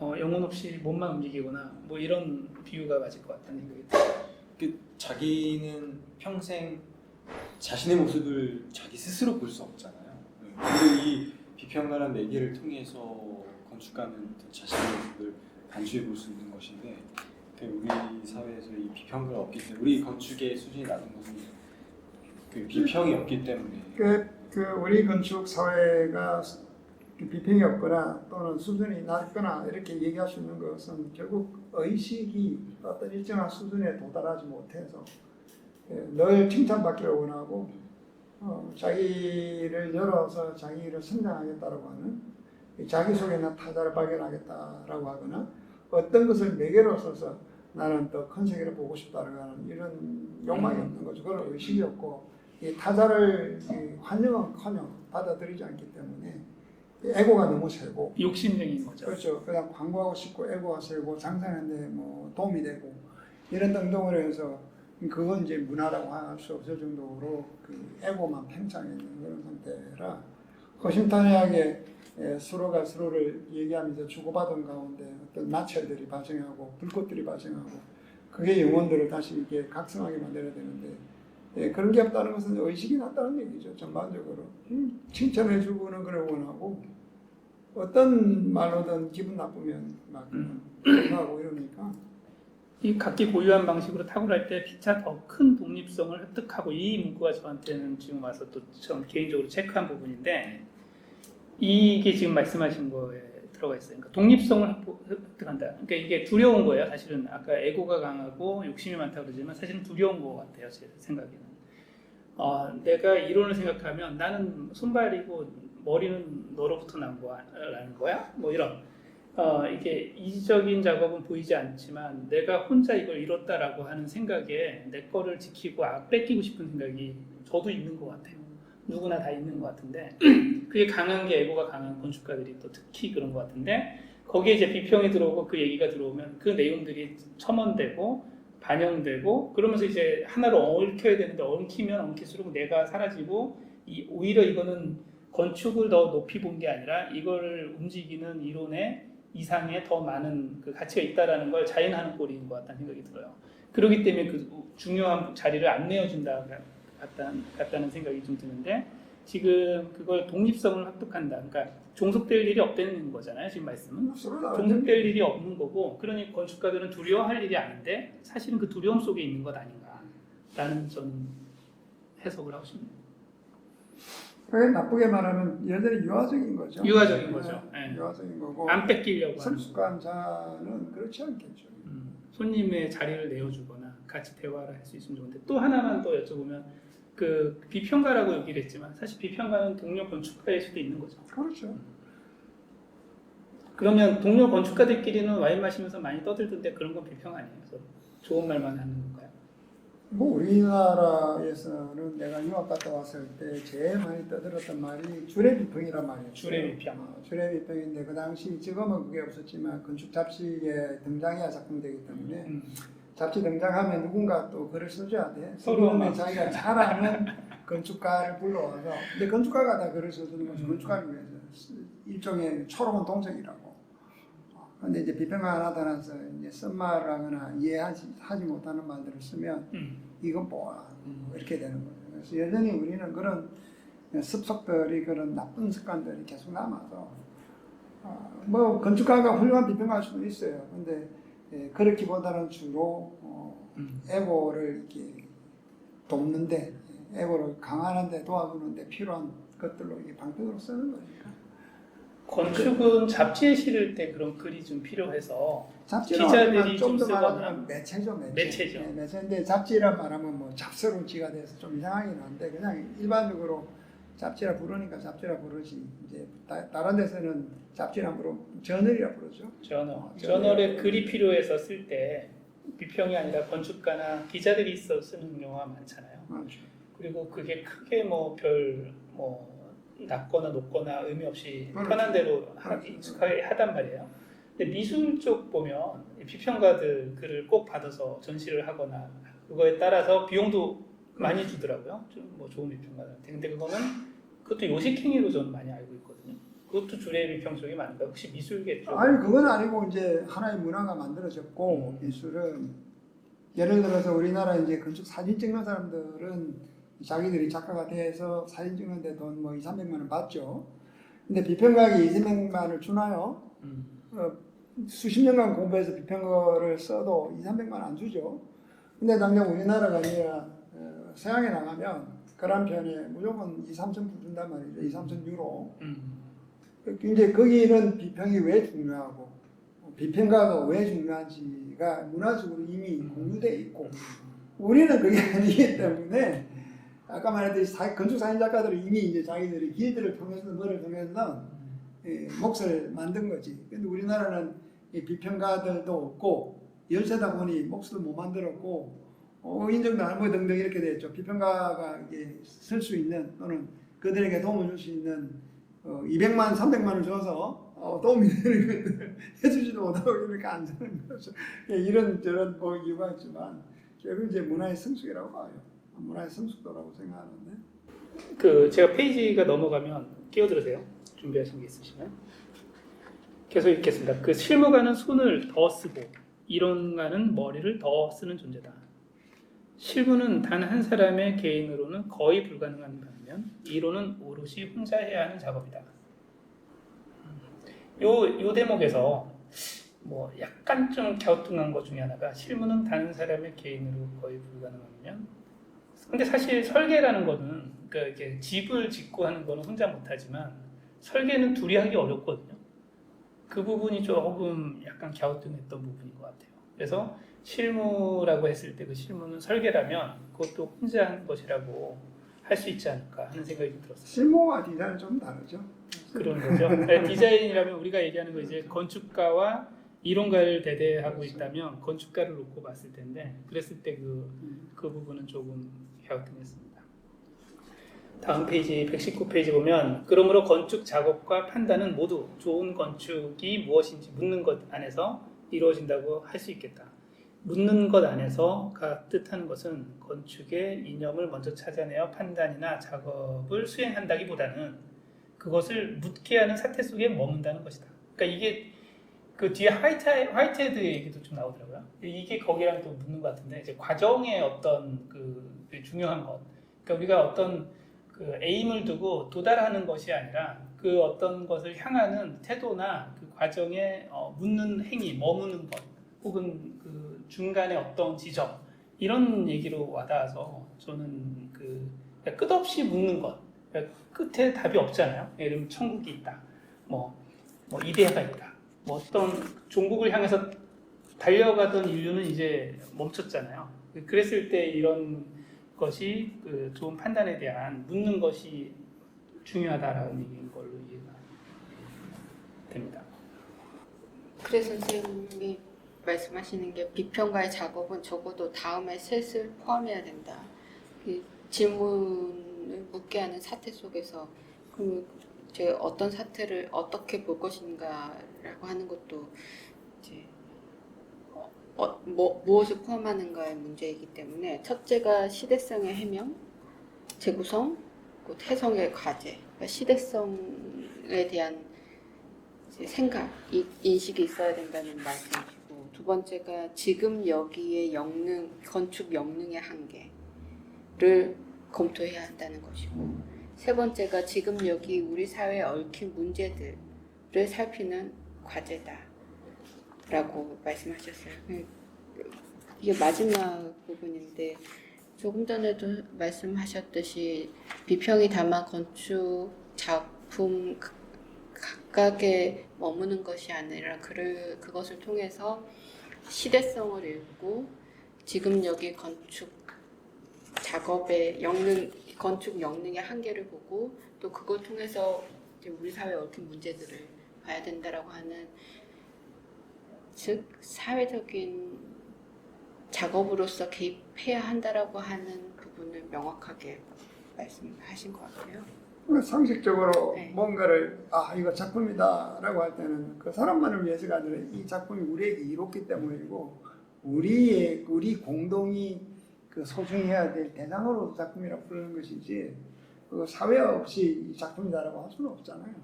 영혼 없이 몸만 움직이거나 뭐 이런 비유가 맞을 것 같다는 생각이 들어요. 자기는 평생 자신의 모습을 자기 스스로 볼 수 없잖아요. 근데 이 비평가란 매개를 통해서 건축가는 자신의 모습을 반주해 볼 수 있는 것인데 우리 사회에서 이 비평가가 없기 때문에 우리 건축의 수준이 낮은 것은 그 비평이 없기 때문에 우리 건축 사회가 비평이 없거나 또는 수준이 낮거나 이렇게 얘기할 수 있는 것은 결국 의식이 어떤 일정한 수준에 도달하지 못해서 늘 칭찬받기를 원하고 자기를 열어서 자기를 성장하겠다라고 하는 자기 속에 있는 타자를 발견하겠다라고 하거나 어떤 것을 매개로 써서 나는 더 큰 세계를 보고 싶다라고 하는 이런 욕망이 없는 거죠. 그런 의식이 없고 이 타자를 환영은커녕 받아들이지 않기 때문에 에고가 너무 세고 욕심쟁인 거죠. 그렇죠. 그냥 광고하고 싶고 에고가 세고 장사하는데 뭐 도움이 되고 이런 등등으로 해서 그건 이제 문화라고 할 수 없을 정도로 그 에고만 팽창해 있는 그런 상태라 허심탄회하게 서로가 서로를 얘기하면서 주고받은 가운데 어떤 나체들이 발생하고 불꽃들이 발생하고 그게 영혼들을 다시 이렇게 각성하게 만들어야 되는데 그런 게 없다는 것은 의식이 낮다는 얘기죠. 전반적으로 칭찬해주고는 그걸 원하고 어떤 말로든 기분 나쁘면 막 하고 이러니까 이 각기 고유한 방식으로 탁월할 때 피차 더 큰 독립성을 획득하고 이 문구가 저한테는 지금 와서 또 전 개인적으로 체크한 부분인데 이게 지금 말씀하신 거에 들어가 있어요. 그러니까 독립성을 획득한다. 그러니까 이게 두려운 거예요. 사실은 아까 에고가 강하고 욕심이 많다고 그러지만 사실은 두려운 것 같아요. 제 생각에는. 내가 이론을 생각하면 나는 손발이고 머리는 너로부터 난 거라는 거야? 뭐 이런. 이게 이지적인 작업은 보이지 않지만 내가 혼자 이걸 이뤘다라고 하는 생각에 내 거를 지키고 뺏기고 싶은 생각이 저도 있는 것 같아요. 누구나 다 있는 것 같은데 그게 강한 게 에고가 강한 건축가들이 또 특히 그런 것 같은데 거기에 이제 비평이 들어오고 그 얘기가 들어오면 그 내용들이 첨언되고 반영되고 그러면서 이제 하나로 얽혀야 되는데 얽히면 얽힐수록 내가 사라지고 오히려 이거는 건축을 더 높이 본 게 아니라 이거를 움직이는 이론의 이상의 더 많은 그 가치가 있다라는 걸 자인하는 꼴인 것 같다는 생각이 들어요. 그렇기 때문에 그 중요한 자리를 안 내어준다 같다는 생각이 좀 드는데 지금 그걸 독립성을 획득한다. 그러니까 종속될 일이 없다는 거잖아요. 지금 말씀은 종속될 일이 없는 거고 그러니 건축가들은 두려워할 일이 아닌데 사실은 그 두려움 속에 있는 것 아닌가라는 전 해석을 하고 싶네요. 그게 나쁘게 말하면 여전히 유아적인 거죠. 유아적인 거죠. 네. 유아적인 거고 안 뺏기려고 하는 성숙한 자는 그렇지 않겠죠. 손님의 자리를 내어주거나 같이 대화를 할 수 있으면 좋은데 또 하나만 더 여쭤보면 그 비평가라고 얘기를 했지만 사실 비평가는 동료 건축가일 수도 있는 거죠. 그렇죠. 그러면 동료 건축가들끼리는 와인 마시면서 많이 떠들던데 그런 건 비평 아니에요? 그래서 좋은 말만 하는 건가요? 뭐 우리나라에서는 내가 유학 갔다 왔을 때 제일 많이 떠들었던 말이 주례비평이란 말이에요. 주례비평. 주례비평인데 그 당시 지금은 그게 없었지만 건축 잡지에 등장해야 작품되기 때문에 잡지 등장하면 누군가 또 글을 써줘야 돼. 서로는 자기가 잘 아는 건축가를 불러와서 근데 건축가가 다 글을 써주는 것이 건축가를 위해서 일종의 초롱은 동석이라고. 근데 이제 비평가 나타나서 이제 쓴말을 하거나 이해하지 못하는 말들을 쓰면 이건 뭐야 이렇게 되는 거예요. 그래서 여전히 우리는 그런 습속들이 그런 나쁜 습관들이 계속 남아서 뭐 건축가가 훌륭한 비평할 수도 있어요. 근데 그렇기보다는 주로 에고를 이렇게 돕는데 에고를 강화하는데 도와주는데 필요한 것들로 이게 방편으로 쓰는 거니까. 건축은 잡지에 실을 때 그런 글이 좀 필요해서 기자들이 좀 더 쓰거나 말하면 매체죠. 매체죠. 네, 매체인데 잡지란 말하면 뭐 잡스러운지가 돼서 좀 이상하긴 한데 그냥 일반적으로 잡지라 부르니까 잡지라 부르지 이제 다른 데서는 잡지라 부르면 저널이라 부르죠. 저널에 글이 필요해서 쓸 때 비평이 아니라 건축가나 기자들이 있어 쓰는 경우가 많잖아요. 맞죠. 그리고 그게 크게 낮거나 높거나 의미 없이 그렇죠. 편한 대로 익숙하게 하단 말이에요. 근데 미술 쪽 보면 비평가들 글을 꼭 받아서 전시를 하거나 그거에 따라서 비용도 많이 주더라고요. 좀 좋은 비평가들한테. 근데 그것도 요식행위로 저는 많이 알고 있거든요. 그것도 주례 비평 쪽이 많은가? 혹시 미술계 쪽? 아니 그건 아니고 이제 하나의 문화가 만들어졌고 미술은 예를 들어서 우리나라 이제 건축 사진 찍는 사람들은 자기들이 작가가 돼서 사진 찍는데 돈 뭐 2, 300만 원 받죠. 근데 비평가에게 2, 300만 원을 주나요? 수십 년간 공부해서 비평가를 써도 2, 300만 원 안 주죠. 근데 당장 우리나라가 아니라 서양에 나가면 글 한 편에 무조건 2, 3천 불 준단 말이죠. 2, 3천 유로. 이제 거기는 비평이 왜 중요하고 비평가가 왜 중요한지가 문화적으로 이미 공유되어 있고 우리는 그게 아니기 때문에 아까 말했듯이 건축 사진 작가들은 이미 이제 자기들이 길들을 통해서 뭐를 통해서 몫을 만든 거지. 근데 우리나라는 비평가들도 없고 열세다 보니 몫을 못 만들었고 인정도 안 하고 등등 이렇게 됐죠. 비평가가 이제 쓸 수 있는 또는 그들에게 도움을 줄 수 있는 200만, 300만 원 줘서 도움이 되는 것들 해주지도 못하고 이렇게 안 되는 거죠. 이런 저런 뭐 이유가 있지만 결국 이제 문화의 성숙이라고 봐요. 문화의 성숙도라고 생각하는데. 그 제가 페이지가 넘어가면 끼어들으세요. 준비하신 게 있으시면 계속 읽겠습니다. 그 실무가는 손을 더 쓰고 이론가는 머리를 더 쓰는 존재다. 실무는 단 한 사람의 개인으로는 거의 불가능한 반면 이론은 오롯이 혼자 해야 하는 작업이다. 요 대목에서 뭐 약간 좀 갸우뚱한 것 중에 하나가 실무는 다른 사람의 개인으로 거의 불가능하면 근데 사실 설계라는 거는 그러니까 이렇게 집을 짓고 하는 거는 혼자 못하지만 설계는 둘이 하기 어렵거든요. 그 부분이 조금 약간 갸우뚱했던 부분인 것 같아요. 그래서 실무라고 했을 때 그 실무는 설계라면 그것도 혼자 하는 것이라고 할 수 있지 않을까 하는 생각이 좀 들었어요. 실무와 디자인은 좀 다르죠. 그런 거죠. 네, 디자인이라면 우리가 얘기하는 거 이제 건축가와 이론가를 대대하고 있다면 건축가를 놓고 봤을 텐데 그랬을 때 그 부분은 조금 갸우뚱했습니다. 다음 페이지 119페이지 보면 그러므로 건축 작업과 판단은 모두 좋은 건축이 무엇인지 묻는 것 안에서 이루어진다고 할 수 있겠다. 묻는 것 안에서가 뜻하는 것은 건축의 이념을 먼저 찾아내어 판단이나 작업을 수행한다기보다는 그것을 묻게 하는 사태 속에 머문다는 것이다. 그러니까 이게 그 뒤에 화이트헤드 얘기도 좀 나오더라고요. 이게 거기랑 또 묻는 것 같은데 이제 과정의 어떤 그 중요한 것. 그러니까 우리가 어떤 그 에임을 두고 도달하는 것이 아니라 그 어떤 것을 향하는 태도나 그 과정에 묻는 행위, 머무는 것, 혹은 그 중간에 어떤 지점 이런 얘기로 와닿아서 저는 그 끝없이 묻는 것, 그러니까 끝에 답이 없잖아요. 예를 들면 천국이 있다, 뭐 이데아가 있다, 뭐 어떤 종국을 향해서 달려가던 인류는 이제 멈췄잖아요. 그랬을 때 이런 것이 그 좋은 판단에 대한 묻는 것이 중요하다라는 얘기인 걸로 이해가 됩니다. 그래서 선생님이 말씀하시는 게 비평가의 작업은 적어도 다음의 셋을 포함해야 된다. 그 질문을 묻게 하는 사태 속에서 그럼 이제 어떤 사태를 어떻게 볼 것인가라고 하는 것도 이제 무엇을 포함하는가의 문제이기 때문에 첫째가 시대성의 해명, 재구성, 태성의 과제, 그러니까 시대성에 대한 생각, 인식이 있어야 된다는 말씀이시고 두 번째가 지금 여기에 건축 영능의 한계를 검토해야 한다는 것이고 세 번째가 지금 여기 우리 사회에 얽힌 문제들을 살피는 과제다 라고 말씀하셨어요. 이게 마지막 부분인데 조금 전에도 말씀하셨듯이 비평이 다만 건축 작품 각각에 머무는 것이 아니라 그것을 통해서 시대성을 읽고 지금 여기 건축 작업의 건축 영능의 한계를 보고 또 그걸 통해서 이제 우리 사회에 얽힌 문제들을 봐야 된다라고 하는 즉 사회적인 작업으로서 개입해야 한다라고 하는 부분을 명확하게 말씀하신 것 같아요. 상식적으로 네. 뭔가를 이거 작품이다라고 할 때는 그 사람만을 위해서가 아니라 이 작품이 우리에게 이롭기 때문이고 우리 공동이 그 소중해야 될 대상으로 작품이라고 부르는 것이지 그 사회 없이 이 작품이다라고 할 수는 없잖아요.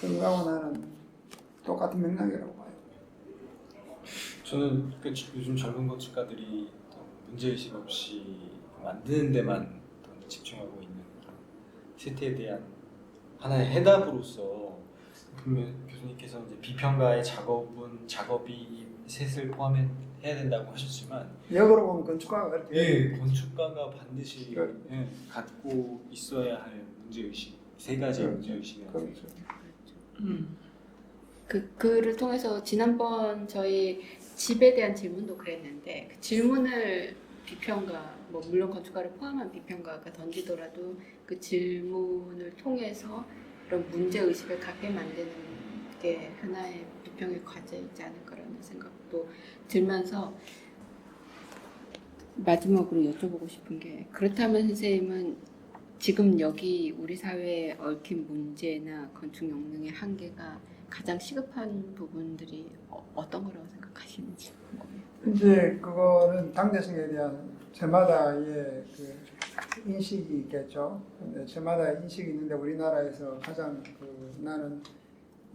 그거하고 나는 똑같은 맥락이라고 봐요. 저는 요즘 젊은 건축가들이 문제의식 없이 만드는 데만 집중하고 있는 그런 세태에 대한 하나의 해답으로서 분명 교수님께서 이제 비평가의 작업이 셋을 포함해야 된다고 하셨지만 역으로 보면 건축가가 그렇게 예, 건축가가 반드시 그렇죠. 예, 갖고 있어야 할 문제의식 세 가지의 그렇죠. 문제의식이 그렇죠. 그를 통해서 지난번 저희 집에 대한 질문도 그랬는데 그 질문을 비평가 뭐 물론 건축가를 포함한 비평가가 던지더라도 그 질문을 통해서 그런 문제 의식을 갖게 만드는 게 하나의 비평의 과제이지 않을까라는 생각도 들면서 마지막으로 여쭤보고 싶은 게 그렇다면 선생님은 지금 여기 우리 사회에 얽힌 문제나 건축 역량의 한계가 가장 시급한 부분들이 어떤 거라고 생각하시는지 궁금해요. 이제 그거는 당대성에 대한 저마다의 그 인식이 있겠죠. 근데 저마다 인식이 있는데 우리나라에서 가장 나는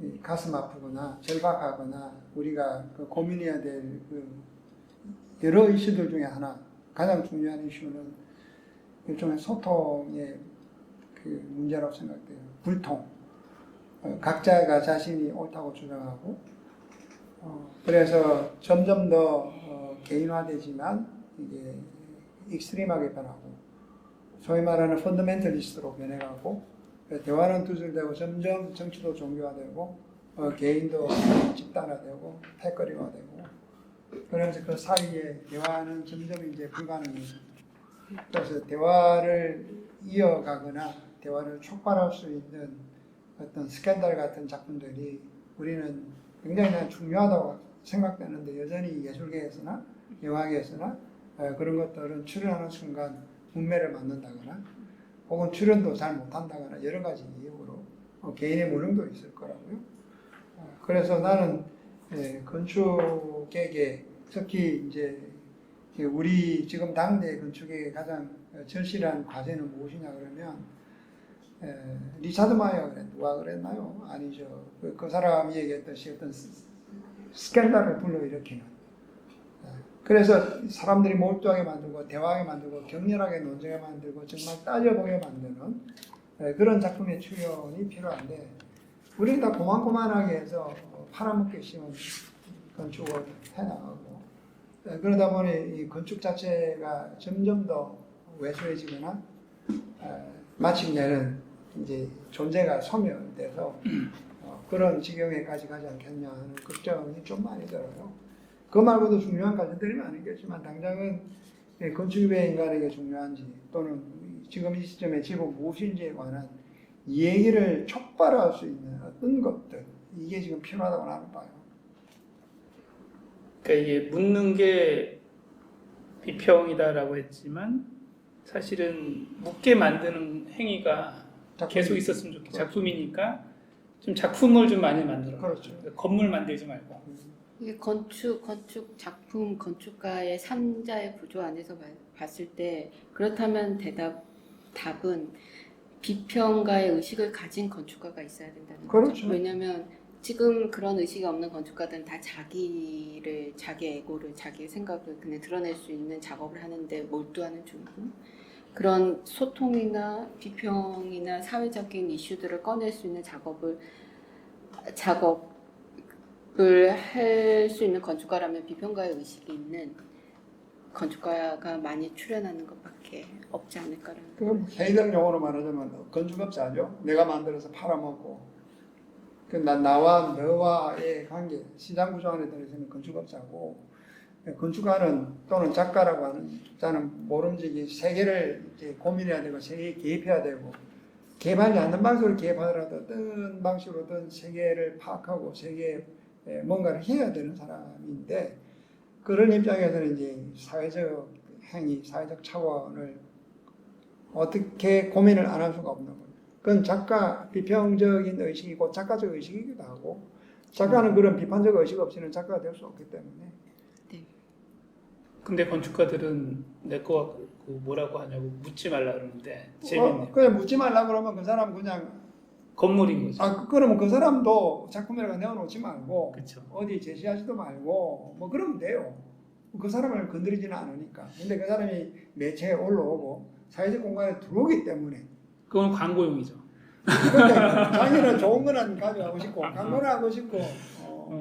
이 가슴 아프거나 절박하거나 우리가 그 고민해야 될 그 여러 이슈들 중에 하나 가장 중요한 이슈는 일종의 소통의 그 문제라고 생각돼요. 불통. 각자가 자신이 옳다고 주장하고 그래서 점점 더 개인화되지만 이게 익스트림하게 변하고 소위 말하는 펀더멘털리스트로 변해가고 대화는 두절되고 점점 정치도 종교화되고 개인도 집단화되고 패거리화되고 그러면서 그 사이에 대화는 점점 이제 불가능해지고 그래서 대화를 이어가거나 대화를 촉발할 수 있는 어떤 스캔들 같은 작품들이 우리는 굉장히 난 중요하다고 생각되는데 여전히 예술계에서나 영화계에서나 그런 것들은 출연하는 순간 문매를 맞는다거나 혹은 출연도 잘 못한다거나 여러 가지 이유로 개인의 무능도 있을 거라고요. 그래서 나는 건축계계 특히 이제 우리 지금 당대 건축의 가장 절실한 과제는 무엇이냐 그러면 리차드 마이어가 누가 그랬나요? 아니죠. 그 사람이 얘기했듯이 어떤 스캔들을 불러일으키는. 그래서 사람들이 몰두하게 만들고 대화하게 만들고 격렬하게 논쟁하게 만들고 정말 따져보게 만드는 그런 작품의 출연이 필요한데 우리는 다 고만고만하게 해서 팔아먹기 쉬운 건축을 해나가고 그러다 보니 이 건축 자체가 점점 더 왜소해지거나 마침내는 이제 존재가 소멸돼서 그런 지경에까지 가지 않겠냐 하는 걱정이 좀 많이 들어요. 그 말고도 중요한 과제들이 많겠지만 당장은 건축이 왜 인간에게 중요한지 또는 지금 이 시점에 지금 무엇인지에 관한 이 얘기를 촉발할 수 있는 어떤 것들 이게 지금 필요하다고 나는 봐요. 그러니까 이게 묻는 게 비평이다라고 했지만 사실은 묻게 만드는 행위가 계속 있었으면 좋겠고 작품이니까 좀 작품을 좀 많이 만들어. 그렇죠. 건물 만들지 말고. 이게 건축 작품, 건축가의 삼자의 구조 안에서 봤을 때 그렇다면 답은 비평가의 의식을 가진 건축가가 있어야 된다는 거죠. 그렇죠. 왜냐하면 지금 그런 의식이 없는 건축가들은 다 자기 에고를, 자기 생각을 그냥 드러낼 수 있는 작업을 하는데 몰두하는 중이고 그런 소통이나 비평이나 사회적인 이슈들을 꺼낼 수 있는 작업을 할 수 있는 건축가라면 비평가의 의식이 있는 건축가가 많이 출연하는 것밖에 없지 않을까라는. 그럼 해당 용어로 말하자면 건축업자죠. 내가 만들어서 팔아먹고 나와 너와의 관계 시장 구조 안에 들어있는 건축업자고 건축가는 또는 작가라고 하는 자는 모름지기 세계를 이제 고민해야 되고 세계에 개입해야 되고 개입하지 않는 방식으로 개입하더라도 어떤 방식으로든 세계를 파악하고 세계에 뭔가를 해야 되는 사람인데 그런 입장에서는 이제 사회적 행위, 사회적 차원을 어떻게 고민을 안 할 수가 없는 거예요. 그건 작가 비평적인 의식이고 작가적 의식이기도 하고 작가는 그런 비판적 의식 없이는 작가가 될 수 없기 때문에. 근데 건축가들은 내 거 갖고 뭐라고 하냐고 묻지 말라 그러는데 재밌네. 그냥 묻지 말라 그러면 그 사람 그냥 건물인 거죠. 그러면 그 사람도 작품에다가 내어놓지 말고 그렇죠. 어디 제시하지도 말고 뭐 그러면 돼요. 그 사람을 건드리지는 않으니까. 근데 그 사람이 매체에 올라오고 사회적 공간에 들어오기 때문에 그건 광고용이죠. 근데 자기는 좋은 거는 가져가고 싶고 광고를 하고 싶고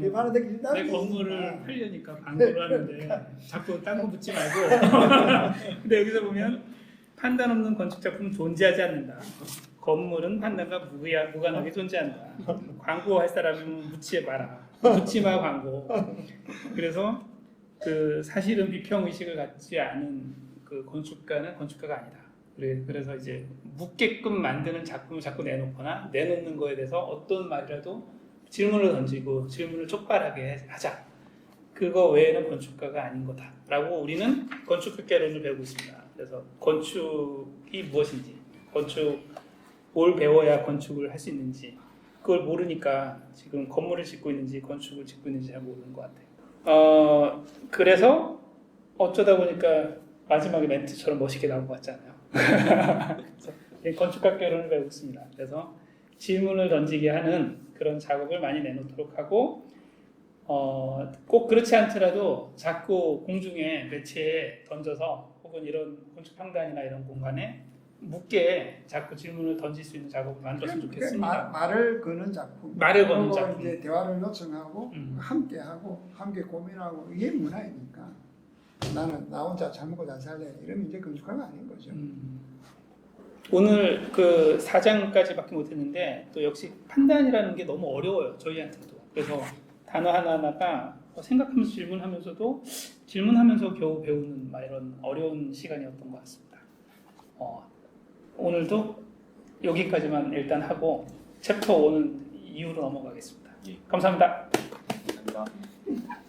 비판을 듣기 싫다는 내 게 건물을 있으니까. 팔려니까 광고를 하는데 자꾸 딴 거 붙지 말고. 근데 여기서 보면 판단 없는 건축 작품은 존재하지 않는다. 건물은 판단과 무관하게 존재한다. 광고할 사람은 묻지 마라. 묻지 마 광고. 그래서 그 사실은 비평 의식을 갖지 않은 그 건축가는 건축가가 아니다. 그래서 이제 묻게끔 만드는 작품을 자꾸 내놓거나 내놓는 거에 대해서 어떤 말이라도 질문을 던지고 질문을 촉발하게 하자. 그거 외에는 건축가가 아닌 거다라고 우리는 건축학개론을 배우고 있습니다. 그래서 건축이 무엇인지, 뭘 배워야 건축을 할 수 있는지 그걸 모르니까 지금 건물을 짓고 있는지 건축을 짓고 있는지 잘 모르는 것 같아요. 그래서 어쩌다 보니까 마지막에 멘트처럼 멋있게 나온 것 같잖아요. 건축학개론을 배우고 있습니다. 그래서 질문을 던지게 하는 그런 작업을 많이 내놓도록 하고 꼭 그렇지 않더라도 자꾸 공중에 매체에 던져서 혹은 이런 건축평단이나 이런 공간에 묻게 자꾸 질문을 던질 수 있는 작업을 만들었으면 좋겠습니다. 말을 거는 작품. 말을 거는 그리고 작품. 이제 대화를 요청하고 음. 함께 고민하고 이게 문화이니까 나는 나 혼자 잘 먹고 잘 살래 이러면 이제 건축가가 아닌 거죠. 오늘 그 4장까지밖에 못했는데 또 역시 판단이라는 게 너무 어려워요. 저희한테도. 그래서 단어 하나하나가 생각하면서 질문하면서도 질문하면서 겨우 배우는 이런 어려운 시간이었던 것 같습니다. 오늘도 여기까지만 일단 하고 챕터 5는 이후로 넘어가겠습니다. 감사합니다. 감사합니다.